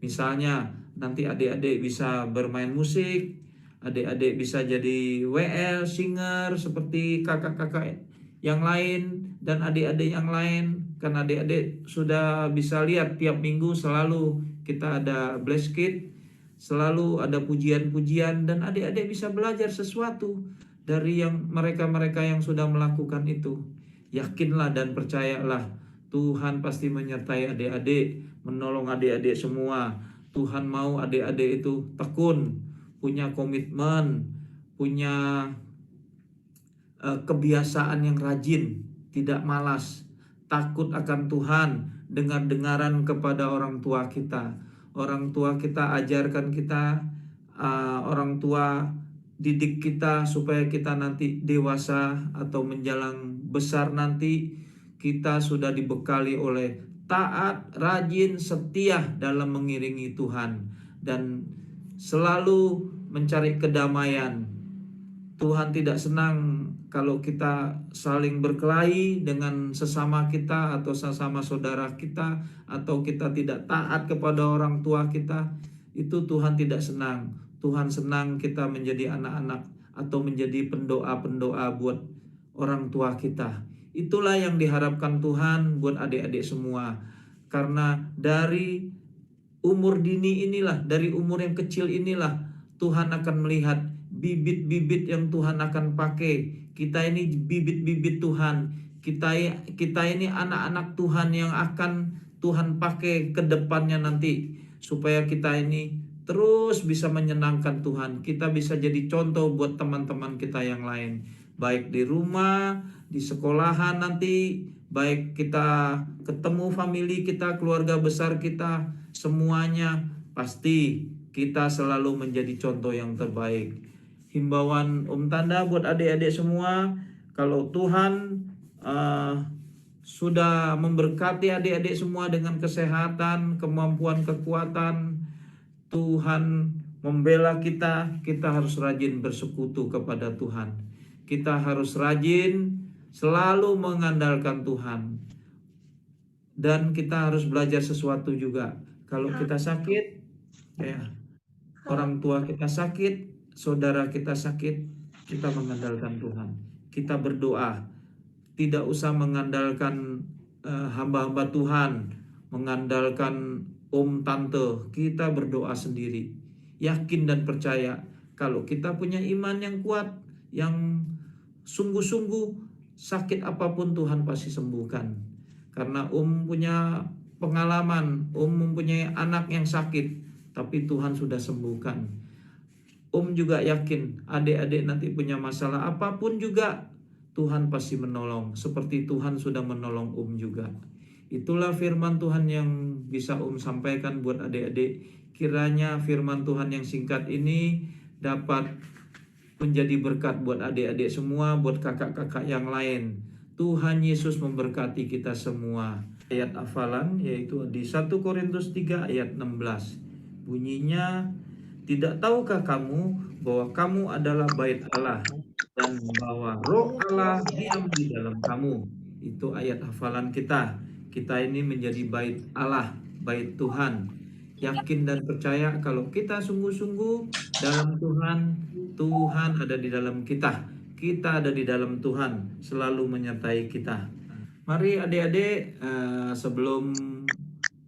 Misalnya nanti adik-adik bisa bermain musik, adik-adik bisa jadi WL, singer seperti kakak-kakak yang lain dan adik-adik yang lain. Kan adik-adik sudah bisa lihat tiap minggu selalu kita ada bless kid, selalu ada pujian-pujian, dan adik-adik bisa belajar sesuatu dari yang mereka-mereka yang sudah melakukan itu. Yakinlah dan percayalah, Tuhan pasti menyertai adik-adik, menolong adik-adik semua. Tuhan mau adik-adik itu tekun, punya komitmen, punya kebiasaan yang rajin, tidak malas, takut akan Tuhan, dengar-dengaran kepada orang tua kita. Orang tua kita ajarkan kita, orang tua didik kita supaya kita nanti dewasa atau menjelang besar nanti kita sudah dibekali oleh taat, rajin, setia dalam mengiringi Tuhan dan selalu mencari kedamaian. Tuhan tidak senang kalau kita saling berkelahi dengan sesama kita atau sesama saudara kita, atau kita tidak taat kepada orang tua kita. Itu Tuhan tidak senang. Tuhan senang kita menjadi anak-anak atau menjadi pendoa-pendoa buat orang tua kita. Itulah yang diharapkan Tuhan buat adik-adik semua. Karena dari umur dini inilah, dari umur yang kecil inilah Tuhan akan melihat bibit-bibit yang Tuhan akan pakai. Kita ini bibit-bibit Tuhan. Kita ini anak-anak Tuhan yang akan Tuhan pakai ke depannya nanti, supaya kita ini terus bisa menyenangkan Tuhan. Kita bisa jadi contoh buat teman-teman kita yang lain, baik di rumah, di sekolahan nanti, baik kita ketemu family kita, keluarga besar kita, semuanya pasti kita selalu menjadi contoh yang terbaik. Himbauan Tanda buat adik-adik semua, kalau Tuhan sudah memberkati adik-adik semua dengan kesehatan, kemampuan, kekuatan, Tuhan membela kita, kita harus rajin bersekutu kepada Tuhan. Kita harus rajin selalu mengandalkan Tuhan. Dan kita harus belajar sesuatu juga. Kalau kita sakit, ya, orang tua kita sakit, saudara kita sakit, kita mengandalkan Tuhan. Kita berdoa, tidak usah mengandalkan hamba-hamba Tuhan, mengandalkan tante. Kita berdoa sendiri, yakin dan percaya kalau kita punya iman yang kuat, yang sungguh-sungguh, sakit apapun Tuhan pasti sembuhkan. Karena punya pengalaman, mempunyai anak yang sakit, tapi Tuhan sudah sembuhkan. Juga yakin adik-adik nanti punya masalah apapun juga, Tuhan pasti menolong, seperti Tuhan sudah menolong juga. Itulah firman Tuhan yang bisa sampaikan buat adik-adik. Kiranya firman Tuhan yang singkat ini dapat menjadi berkat buat adik-adik semua, buat kakak-kakak yang lain. Tuhan Yesus memberkati kita semua. Ayat hafalan yaitu di 1 Korintus 3 ayat 16. Bunyinya, tidak tahukah kamu bahwa kamu adalah bait Allah dan bahwa Roh Allah diam di dalam kamu? Itu ayat hafalan kita. Kita ini menjadi bait Allah, bait Tuhan. Yakin dan percaya kalau kita sungguh-sungguh dalam Tuhan, Tuhan ada di dalam kita. Kita ada di dalam Tuhan, selalu menyertai kita. Mari adik-adik, sebelum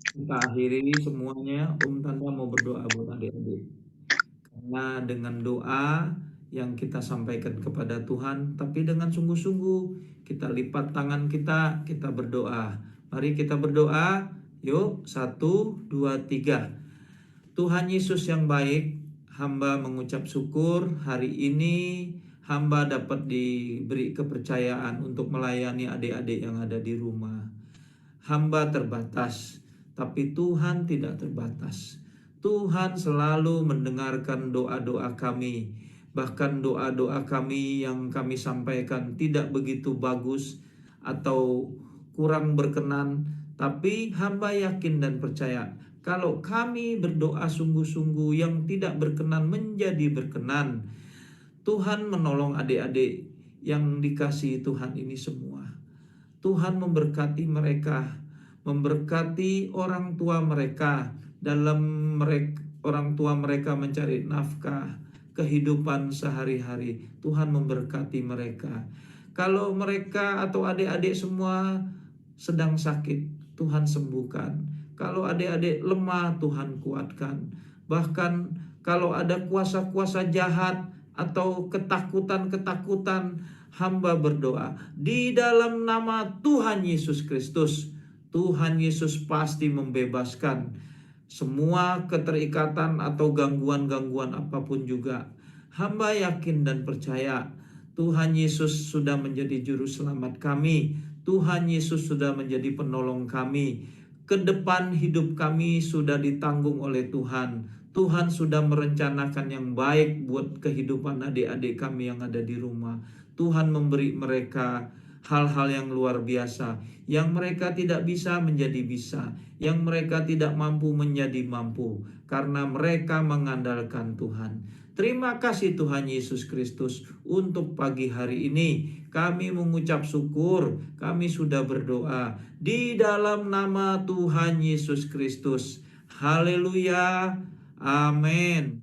kita akhiri semuanya, Tanda mau berdoa buat adik-adik. Karena dengan doa yang kita sampaikan kepada Tuhan, tapi dengan sungguh-sungguh kita lipat tangan kita berdoa. Mari kita berdoa. Yuk, 1, 2, 3. Tuhan Yesus yang baik, hamba mengucap syukur hari ini hamba dapat diberi kepercayaan untuk melayani adik-adik yang ada di rumah. Hamba terbatas, tapi Tuhan tidak terbatas. Tuhan selalu mendengarkan doa-doa kami. Bahkan doa-doa kami yang kami sampaikan tidak begitu bagus atau kurang berkenan, tapi hamba yakin dan percaya kalau kami berdoa sungguh-sungguh yang tidak berkenan menjadi berkenan. Tuhan menolong adik-adik yang dikasihi Tuhan ini semua. Tuhan memberkati mereka, memberkati orang tua mereka dalam orang tua mereka mencari nafkah, kehidupan sehari-hari. Tuhan memberkati mereka. Kalau mereka atau adik-adik semua sedang sakit, Tuhan sembuhkan. Kalau adik-adik lemah, Tuhan kuatkan. Bahkan kalau ada kuasa-kuasa jahat atau ketakutan-ketakutan, hamba berdoa di dalam nama Tuhan Yesus Kristus. Tuhan Yesus pasti membebaskan semua keterikatan atau gangguan-gangguan apapun juga. Hamba yakin dan percaya Tuhan Yesus sudah menjadi juru selamat kami. Tuhan Yesus sudah menjadi penolong kami. Ke depan hidup kami sudah ditanggung oleh Tuhan. Tuhan sudah merencanakan yang baik buat kehidupan adik-adik kami yang ada di rumah. Tuhan memberi mereka hal-hal yang luar biasa. Yang mereka tidak bisa menjadi bisa. Yang mereka tidak mampu menjadi mampu. Karena mereka mengandalkan Tuhan. Terima kasih Tuhan Yesus Kristus untuk pagi hari ini. Kami mengucap syukur, kami sudah berdoa di dalam nama Tuhan Yesus Kristus. Haleluya. Amin.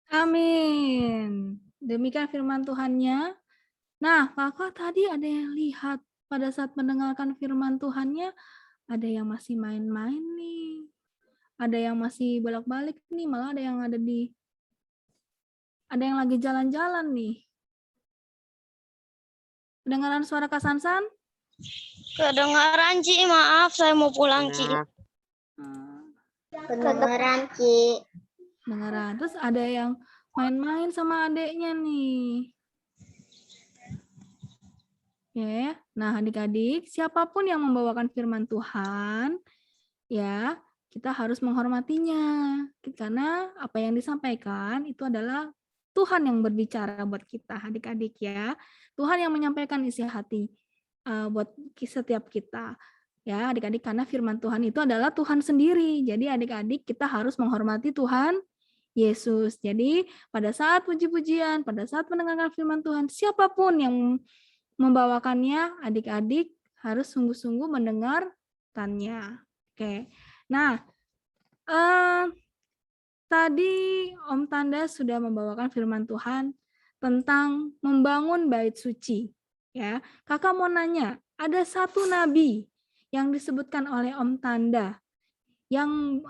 Amin. Demikian firman Tuhannya. Nah, kakak tadi ada yang lihat pada saat mendengarkan firman Tuhannya, ada yang masih main-main nih. Ada yang masih bolak-balik nih, malah ada yang lagi jalan-jalan nih. Kedengaran suara Kak Sansan? Kedengaran, Ci. Maaf, saya mau pulang, Ci. Kedengaran, Ci. Kedengaran. Terus ada yang main-main sama adeknya nih. Ya, nah adik-adik, siapapun yang membawakan firman Tuhan, ya, kita harus menghormatinya. Karena apa yang disampaikan itu adalah Tuhan yang berbicara buat kita, adik-adik ya. Tuhan yang menyampaikan isi hati buat setiap kita. Ya, adik-adik, karena firman Tuhan itu adalah Tuhan sendiri. Jadi adik-adik kita harus menghormati Tuhan Yesus. Jadi pada saat puji-pujian, pada saat mendengarkan firman Tuhan, siapapun yang membawakannya, adik-adik harus sungguh-sungguh mendengarkannya. Oke. Nah, tadi Om Tanda sudah membawakan firman Tuhan tentang membangun bait suci. Ya, kakak mau nanya, ada satu nabi yang disebutkan oleh Om Tanda yang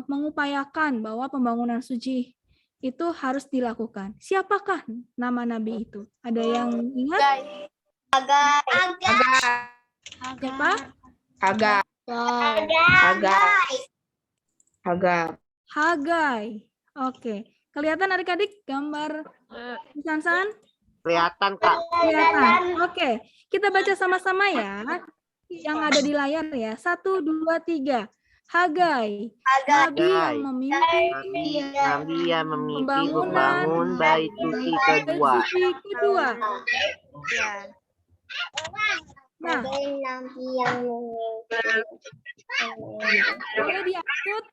mengupayakan bahwa pembangunan suci itu harus dilakukan. Siapakah nama nabi itu? Ada yang ingat? Siapa? Hagai. Oke. Kelihatan adik-adik gambar Sansan? Kelihatan, Kak. Kelihatan. Oke. Kita baca sama-sama ya. Yang ada di layar ya. 1, 2, 3. Hagai. Nabi yang memimpin membangun bait suci kedua. Nah, boleh diangkut.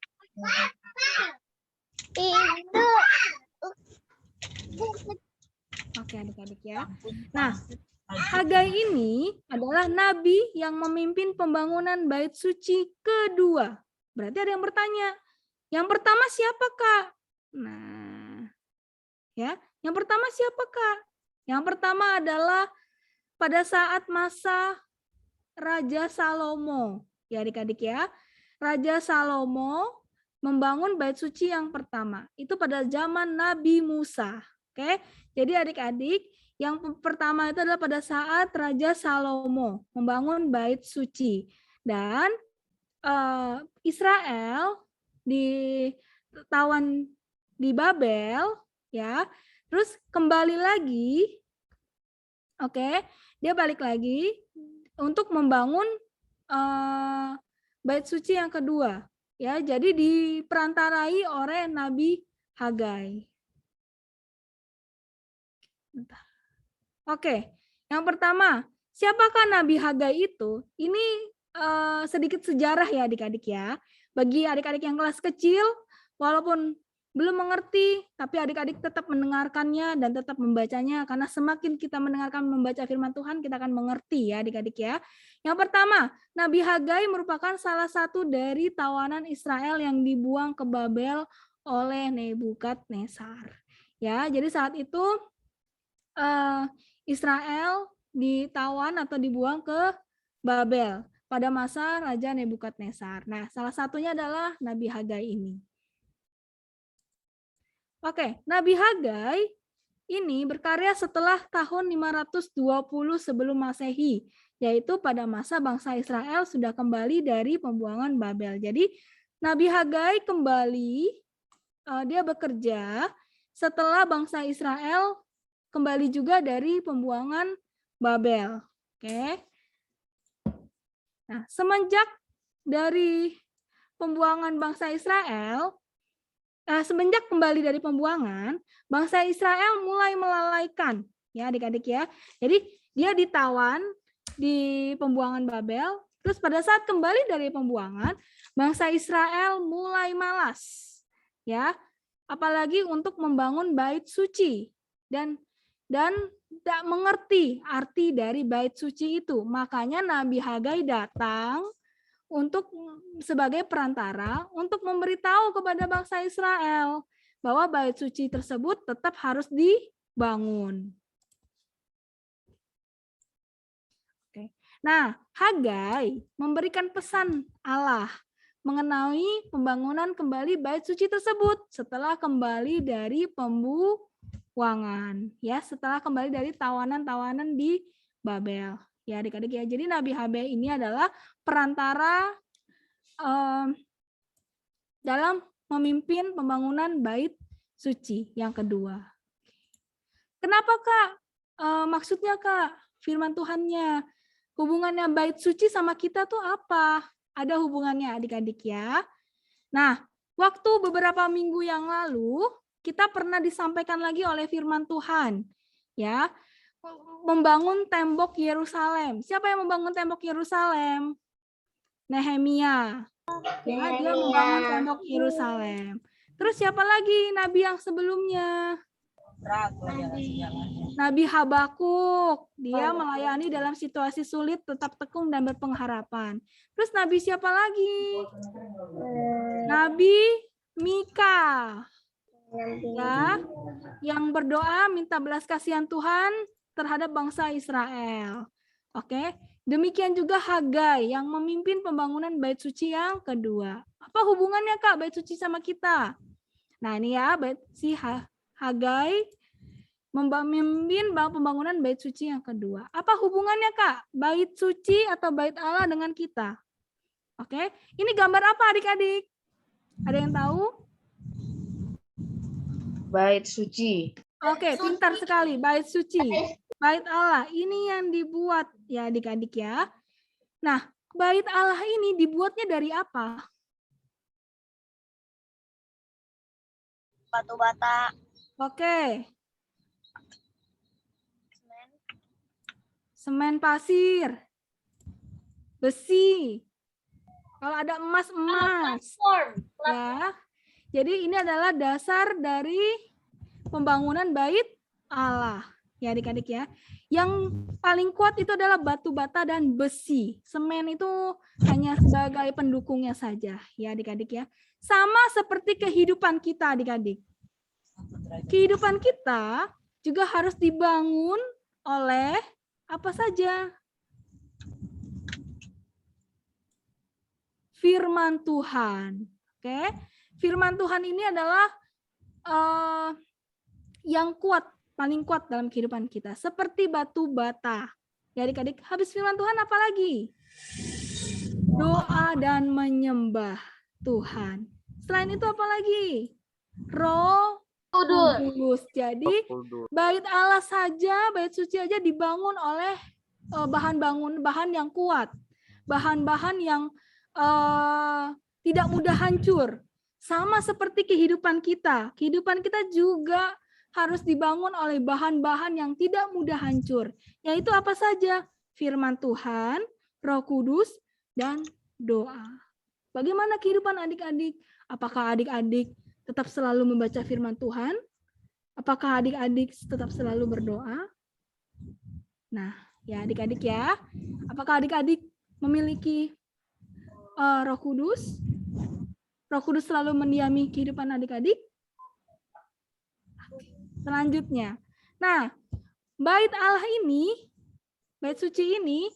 Oke, adik-adik ya. Nah, Hagai ini adalah nabi yang memimpin pembangunan bait suci kedua. Berarti ada yang bertanya, yang pertama siapa, Kak? Nah, ya, Yang pertama siapa, Kak? Yang pertama adalah pada saat masa Raja Salomo. Ya adik-adik ya. Raja Salomo membangun bait suci yang pertama. Itu pada zaman Nabi Musa. Oke. Jadi adik-adik, yang pertama itu adalah pada saat Raja Salomo membangun bait suci. Dan Israel ditawan di Babel, ya. Terus kembali lagi, oke, dia balik lagi untuk membangun bait suci yang kedua, ya. Jadi diperantarai oleh Nabi Hagai. Bentar. Oke, yang pertama, siapakah Nabi Hagai itu? Ini sedikit sejarah ya adik-adik ya. Bagi adik-adik yang kelas kecil, walaupun belum mengerti, tapi adik-adik tetap mendengarkannya dan tetap membacanya, karena semakin kita mendengarkan membaca firman Tuhan, kita akan mengerti ya adik-adik ya. Yang pertama, Nabi Hagai merupakan salah satu dari tawanan Israel yang dibuang ke Babel oleh Nebukadnezar. Ya, jadi saat itu Israel ditawan atau dibuang ke Babel pada masa Raja Nebukadnezar. Nah, salah satunya adalah Nabi Hagai ini. Oke, Nabi Hagai ini berkarya setelah tahun 520 sebelum Masehi, yaitu pada masa bangsa Israel sudah kembali dari pembuangan Babel. Jadi Nabi Hagai kembali, dia bekerja setelah bangsa Israel kembali juga dari pembuangan Babel. Oke. Nah, semenjak dari pembuangan bangsa Israel, semenjak kembali dari pembuangan, bangsa Israel mulai melalaikan, ya adik-adik ya. Jadi dia ditawan di pembuangan Babel, terus pada saat kembali dari pembuangan, bangsa Israel mulai malas, ya, apalagi untuk membangun bait suci dan tidak mengerti arti dari bait suci itu. Makanya Nabi Hagai datang untuk sebagai perantara untuk memberitahu kepada bangsa Israel bahwa bait suci tersebut tetap harus dibangun. Oke. Nah, Hagai memberikan pesan Allah mengenai pembangunan kembali bait suci tersebut setelah kembali dari pembuangan, ya, setelah kembali dari tawanan-tawanan di Babel. Ya adik-adik ya, jadi Nabi Hagai ini adalah perantara dalam memimpin pembangunan bait suci yang kedua. Kenapa Kak? Maksudnya Kak, firman Tuhannya, hubungannya bait suci sama kita tuh apa? Ada hubungannya adik-adik ya. Nah, waktu beberapa minggu yang lalu, kita pernah disampaikan lagi oleh firman Tuhan, ya, membangun tembok Yerusalem. Siapa yang membangun tembok Yerusalem? Nehemia. Ya, dia membangun tembok Yerusalem. Terus siapa lagi nabi yang sebelumnya? Nabi Habakuk. Dia melayani dalam situasi sulit, tetap tekun dan berpengharapan. Terus nabi siapa lagi? Nabi Mika. Ya, yang berdoa minta belas kasihan Tuhan terhadap bangsa Israel. Oke, demikian juga Hagai yang memimpin pembangunan bait suci yang kedua. Apa hubungannya Kak bait suci sama kita? Nah ini ya, si Hagai memimpin pembangunan bait suci yang kedua. Apa hubungannya Kak bait suci atau bait Allah dengan kita? Oke, ini gambar apa adik-adik? Ada yang tahu? Bait suci. Oke, pintar sekali. Bait suci. Bait Allah. Ini yang dibuat ya adik-adik ya. Nah, bait Allah ini dibuatnya dari apa? Batu bata. Oke. Semen pasir. Besi. Kalau ada emas. Ya. Jadi ini adalah dasar dari pembangunan bait Allah. Ya adik-adik ya. Yang paling kuat itu adalah batu bata dan besi. Semen itu hanya sebagai pendukungnya saja. Ya adik-adik ya. Sama seperti kehidupan kita adik-adik. kehidupan kita juga harus dibangun oleh apa saja? Firman Tuhan. Oke, firman Tuhan ini adalah yang kuat, paling kuat dalam kehidupan kita. Seperti batu bata. Ya adik-adik, habis firman Tuhan apa lagi? Doa dan menyembah Tuhan. Selain itu apa lagi? Roh Kudus. Jadi bait Allah saja, bait suci aja dibangun oleh bahan yang kuat. Bahan-bahan yang tidak mudah hancur. Sama seperti kehidupan kita. Kehidupan kita juga harus dibangun oleh bahan-bahan yang tidak mudah hancur. Yaitu apa saja? Firman Tuhan, Roh Kudus, dan doa. Bagaimana kehidupan adik-adik? Apakah adik-adik tetap selalu membaca firman Tuhan? Apakah adik-adik tetap selalu berdoa? Nah, ya adik-adik ya. Apakah adik-adik memiliki Roh Kudus? Roh Kudus selalu mendiami kehidupan adik-adik? Selanjutnya. Nah, bait Allah ini, bait suci ini,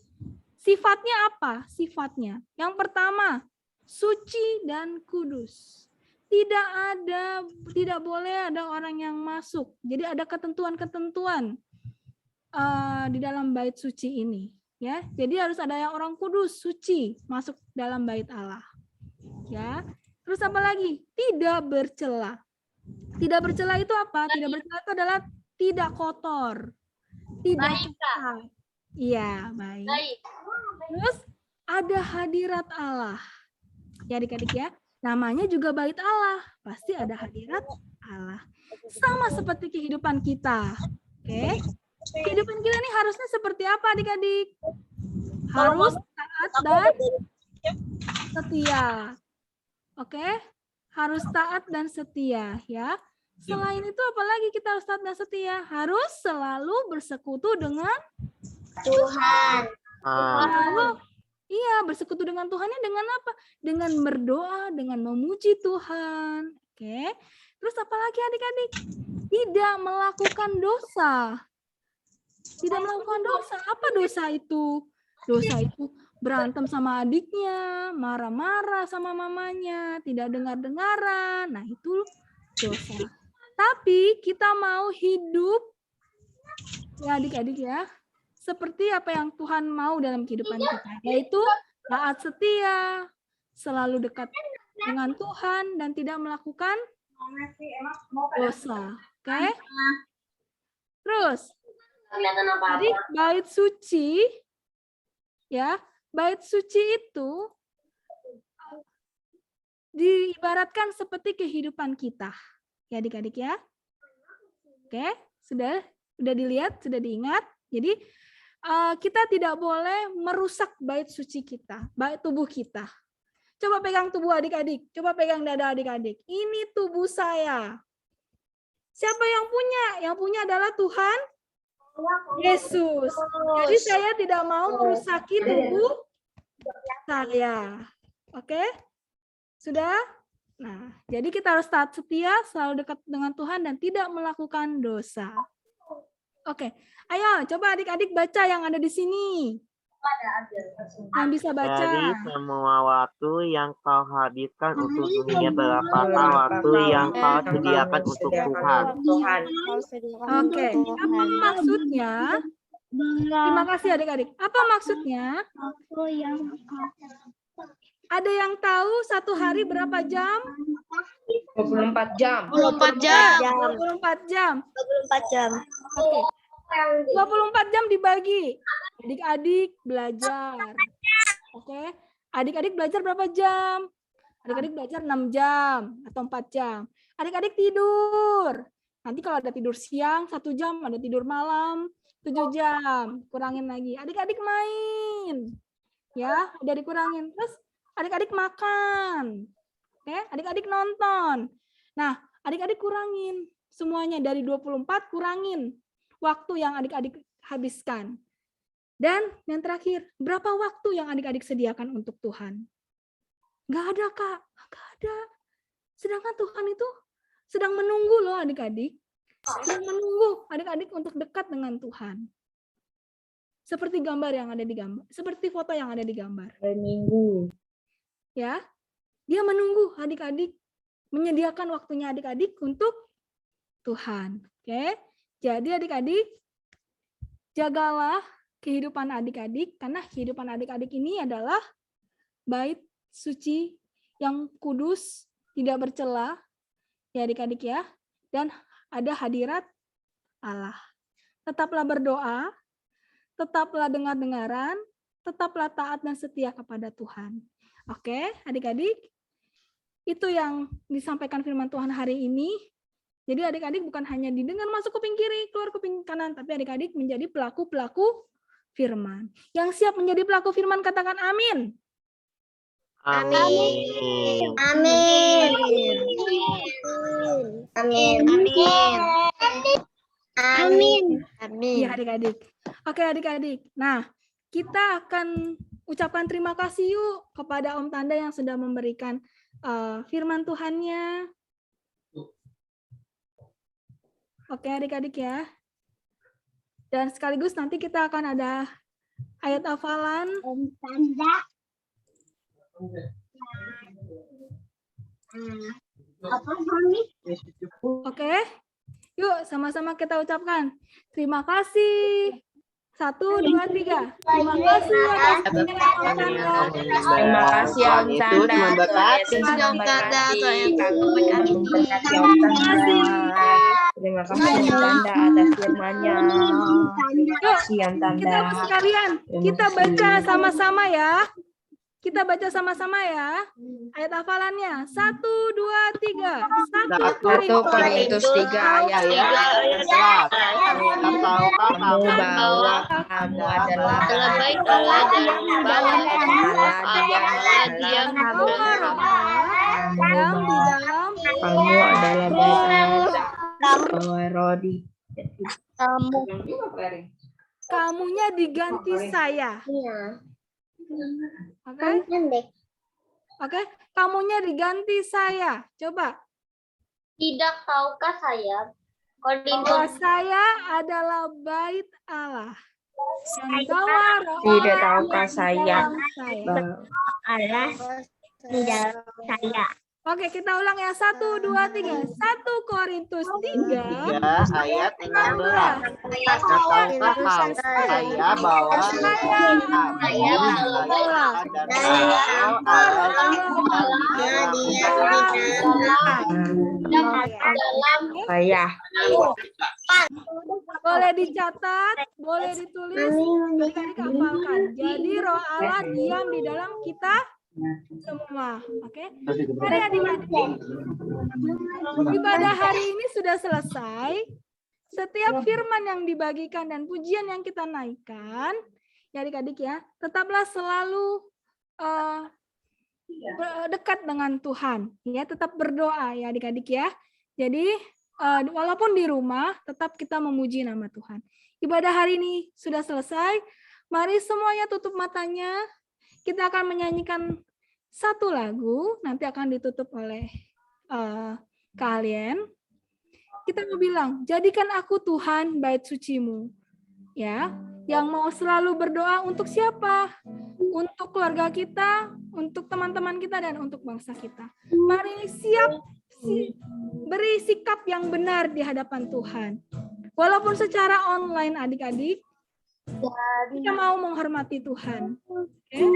sifatnya apa? Sifatnya. Yang pertama, suci dan kudus. Tidak boleh ada orang yang masuk. Jadi ada ketentuan-ketentuan di dalam bait suci ini. Ya, jadi harus ada yang orang kudus, suci, masuk dalam bait Allah. Ya, terus apa lagi? Tidak bercela. Tidak bercela itu apa? Tidak bercela itu adalah tidak kotor, tidak cacat. Iya, baik. Terus ada hadirat Allah. Ya adik-adik ya, namanya juga bait Allah, pasti ada hadirat Allah. Sama seperti kehidupan kita. Oke. Kehidupan kita ini harusnya seperti apa adik-adik? Harus taat dan setia. Oke? Harus taat dan setia ya. Selain itu apalagi kita harus taat dan setia? Harus selalu bersekutu dengan Tuhan. Lalu iya, bersekutu dengan Tuhannya dengan apa? Dengan berdoa, dengan memuji Tuhan. Oke. Terus apalagi adik-adik? Tidak melakukan dosa. Tidak melakukan dosa. Apa dosa itu? Dosa itu berantem sama adiknya, marah-marah sama mamanya, tidak dengar-dengaran. Nah, itu dosa. Tapi kita mau hidup, ya adik-adik ya, seperti apa yang Tuhan mau dalam kehidupan kita, yaitu taat setia, selalu dekat dengan Tuhan, dan tidak melakukan dosa. Oke? Terus, jadi bait suci, ya, bait suci itu diibaratkan seperti kehidupan kita, ya adik-adik ya. Oke, sudah dilihat, sudah diingat. Jadi kita tidak boleh merusak bait suci kita, bait tubuh kita. Coba pegang tubuh adik-adik, coba pegang dada adik-adik. Ini tubuh saya. Siapa yang punya? Yang punya adalah Tuhan Yesus. Jadi saya tidak mau merusaki tubuh saya. Oke? Sudah? Nah, jadi kita harus taat setia, selalu dekat dengan Tuhan dan tidak melakukan dosa. Oke. Ayo, coba adik-adik baca yang ada di sini. Yang bisa baca. Dari semua waktu yang kau habiskan untuk dunia, berapakah waktu yang kau sediakan untuk Tuhan? Oke, apa maksudnya? Terima kasih adik-adik. Apa maksudnya? Ada yang tahu satu hari berapa jam? 24 jam. 24 jam. 24 jam. 24 jam. Oke. 24 jam dibagi. Adik-adik belajar. Oke. Adik-adik belajar berapa jam? Adik-adik belajar 6 jam atau 4 jam. Adik-adik tidur. Nanti kalau ada tidur siang 1 jam, ada tidur malam 7 jam. Kurangin lagi. Adik-adik main. Ya, udah dikurangin. Terus adik-adik makan. Oke, adik-adik nonton. Nah, adik-adik kurangin semuanya dari 24, kurangin waktu yang adik-adik habiskan. Dan yang terakhir, berapa waktu yang adik-adik sediakan untuk Tuhan? Nggak ada, Kak. Nggak ada. Sedangkan Tuhan itu sedang menunggu loh adik-adik. Sedang menunggu adik-adik untuk dekat dengan Tuhan. Seperti gambar yang ada di gambar, seperti foto yang ada di gambar. Minggu. Ya, dia menunggu adik-adik, menyediakan waktunya adik-adik untuk Tuhan. Oke, jadi adik-adik, jagalah kehidupan adik-adik, karena kehidupan adik-adik ini adalah bait suci yang kudus, tidak bercela, ya adik-adik ya, dan ada hadirat Allah. Tetaplah berdoa, tetaplah dengar-dengaran, tetaplah taat dan setia kepada Tuhan. Oke, adik-adik, itu yang disampaikan firman Tuhan hari ini. Jadi adik-adik bukan hanya didengar masuk kuping kiri, keluar kuping kanan, tapi adik-adik menjadi pelaku-pelaku firman. Yang siap menjadi pelaku firman katakan amin. Amin. Amin. Amin. Amin. Amin. Ya adik-adik. Oke adik-adik. Nah, kita akan ucapkan terima kasih yuk kepada Om Tanda yang sudah memberikan firman Tuhannya. Oke adik-adik ya. Dan sekaligus nanti kita akan ada ayat hafalan. Om Tanda. Apa Mami? Oke. Yuk sama-sama kita ucapkan. Terima kasih. 1, 2, 3. Terima kasih atas Om Tanda. Terima kasih Om Tanda. memberkati. Terima kasih Om Tanda atas firman-Nya. Terima kasih Om Tanda. Kita sekalian, kita baca sama-sama ya. Kita baca sama-sama ya. Ayat hafalannya. 1, 2, 3. 1 Korintus 3 ayat 11. Tahukah kamu kamu bahwa kamu adalah baik Allah dan bahwa diam yang di dalam kamu adalah bait Rodi. kamunya diganti saya. Oke? Oke, kamunya diganti saya. Coba. Tidak tahukah saya? Bahwa saya adalah bait Allah. Yang bawa roh Tidak Allah tahukah di saya dalam saya. Allah di dalam saya. Oke, kita ulang ya. 1, 2, 3. 1 Korintus 3. 3 ayat 16. Tahukah kamu saya bahwa saya. Boleh dicatat, boleh ditulis, adik-adik hafalkan. Jadi roh Allah diam di dalam kita semua. Oke. Mari adik-adik. Ibadah hari ini sudah selesai. Setiap firman yang dibagikan dan pujian yang kita naikkan, ya adik-adik ya, tetaplah selalu dekat dengan Tuhan. Ya, tetap berdoa ya adik-adik ya. Jadi walaupun di rumah, tetap kita memuji nama Tuhan. Ibadah hari ini sudah selesai. Mari semuanya tutup matanya. Kita akan menyanyikan satu lagu, nanti akan ditutup oleh kalian. Kita mau bilang, jadikan aku Tuhan bait sucimu. Ya, yang mau selalu berdoa untuk siapa? Untuk keluarga kita, untuk teman-teman kita, dan untuk bangsa kita. Mari beri sikap yang benar di hadapan Tuhan. Walaupun secara online adik-adik, kita mau menghormati Tuhan. Okay?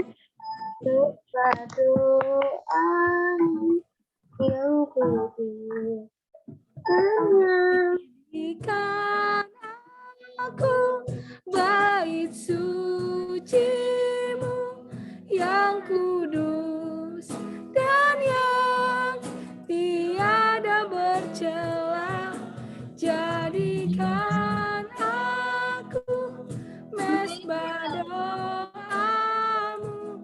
Jadikan aku bait sucimu yang kudus dan yang tiada bercela. Jadikan aku mesbah doamu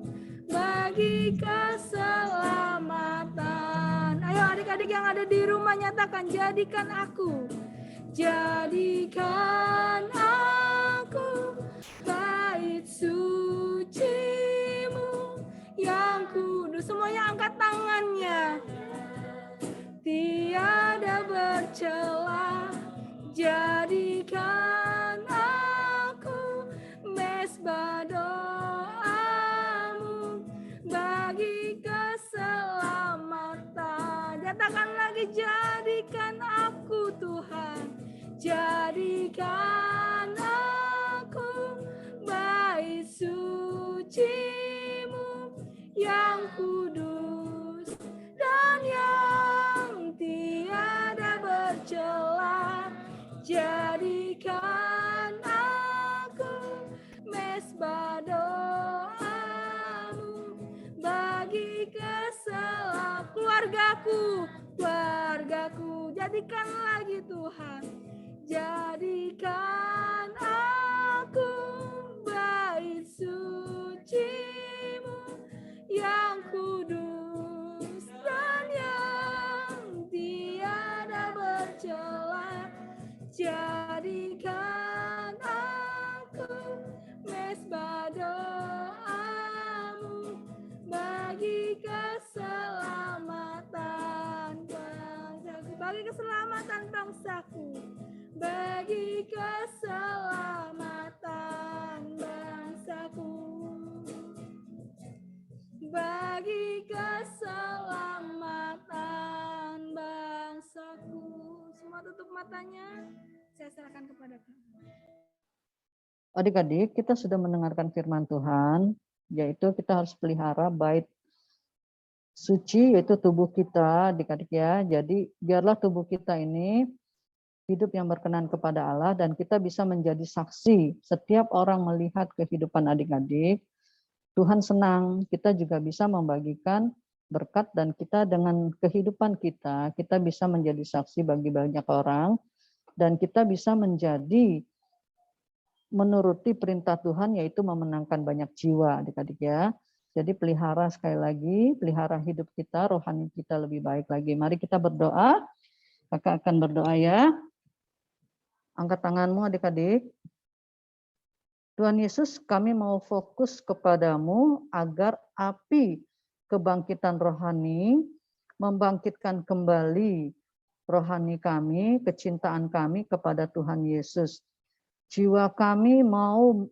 bagi keselamatan. Ayo adik-adik yang ada di rumah nyatakan, jadikan aku. Jadikan aku bait sucimu yang kudus. Semuanya angkat tangannya. Tiada mesbah doamu bagi keluargaku, jadikan lagi Tuhan, jadikan aku bait suci-Mu yang kudus dan yang tiada bercela, jadikan aku mesbah doamu bagi keselamatan bangsaku, bagi keselamatan bangsaku, bagi keselamatan bangsaku. Semua tutup matanya, saya serahkan kepada kamu. Adik-adik, kita sudah mendengarkan firman Tuhan, yaitu kita harus pelihara bait suci, yaitu tubuh kita, adik-adik ya. Jadi biarlah tubuh kita ini hidup yang berkenan kepada Allah, dan kita bisa menjadi saksi. Setiap orang melihat kehidupan adik-adik, Tuhan senang. Kita juga bisa membagikan berkat, dan kita dengan kehidupan kita bisa menjadi saksi bagi banyak orang, dan kita bisa menjadi menuruti perintah Tuhan, yaitu memenangkan banyak jiwa, adik-adik ya. Jadi pelihara, sekali lagi, pelihara hidup kita, rohani kita lebih baik lagi. Mari kita berdoa. Kakak akan berdoa ya. Angkat tanganmu adik-adik. Tuhan Yesus, kami mau fokus kepadamu agar api kebangkitan rohani membangkitkan kembali rohani kami, kecintaan kami kepada Tuhan Yesus. Jiwa kami mau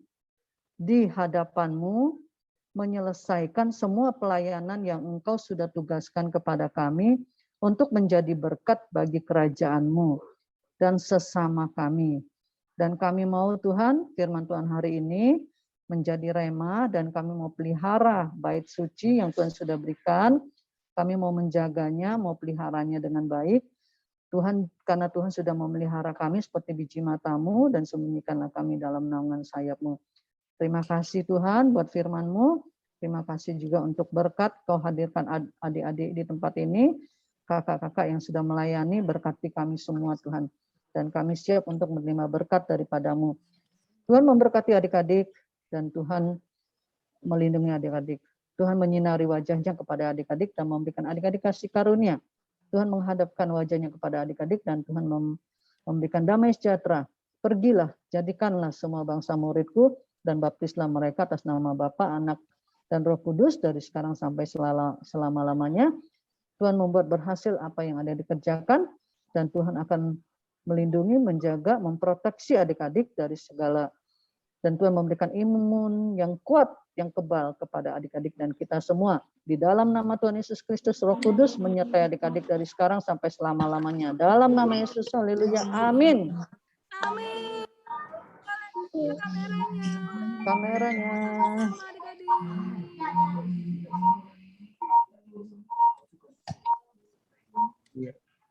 di hadapan-Mu menyelesaikan semua pelayanan yang Engkau sudah tugaskan kepada kami untuk menjadi berkat bagi kerajaan-Mu dan sesama kami. Dan kami mau Tuhan, firman Tuhan hari ini menjadi rema, dan kami mau pelihara bait suci yang Tuhan sudah berikan. Kami mau menjaganya, mau peliharanya dengan baik. Tuhan, karena Tuhan sudah memelihara kami seperti biji mata-Mu, dan sembunyikanlah kami dalam naungan sayap-Mu. Terima kasih Tuhan buat firman-Mu. Terima kasih juga untuk berkat Kau hadirkan adik-adik di tempat ini. Kakak-kakak yang sudah melayani, berkati kami semua Tuhan. Dan kami siap untuk menerima berkat daripada-Mu. Tuhan memberkati adik-adik, dan Tuhan melindungi adik-adik. Tuhan menyinari wajahnya kepada adik-adik dan memberikan adik-adik kasih karunia. Tuhan menghadapkan wajahnya kepada adik-adik, dan Tuhan memberikan damai sejahtera. Pergilah, jadikanlah semua bangsa muridku, dan baptislah mereka atas nama Bapa, Anak, dan Roh Kudus dari sekarang sampai selama-lamanya. Tuhan membuat berhasil apa yang ada dikerjakan, dan Tuhan akan melindungi, menjaga, memproteksi adik-adik dari segala, dan Tuhan memberikan imun yang kuat, yang kebal kepada adik-adik dan kita semua. Di dalam nama Tuhan Yesus Kristus, Roh Kudus menyertai adik-adik dari sekarang sampai selama-lamanya. Dalam nama Yesus, haleluya, amin. Amin. Kameranya.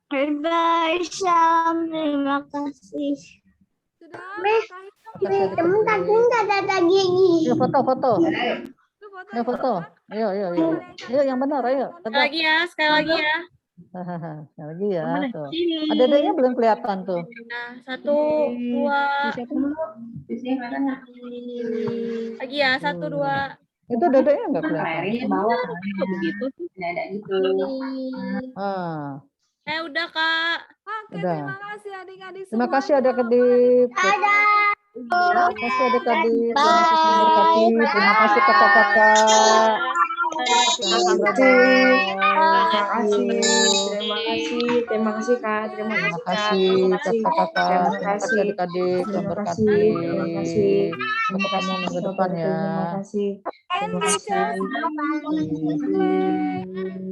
Bye-bye, Syam. Terima kasih. Temen tadi nggak ada gigi. Yuk foto. Ayo foto. Ayo. Ayo yang benar, ayo. Sekali lagi ya, sekali lagi ya. Sekali lagi ya. Tuh. Adanya belum kelihatan tuh. Nah, 1, 2. Lagi ya, 1, 2. Itu dadanya nggak kelihatan. Begitu. Udah Kak. Oke, Udah. terima kasih adik-adik semua. Terima kasih adik-adik. Terima kasih adik-adik. Tuhan Yesus memberkati. Terima kasih kakak-kakak. Terima kasih Kak, terima kasih kakak-kakak. Terima kasih adik-adik. Tuhan berkati. Sampai ketemu minggu depan ya. Terima kasih. Terima kasih.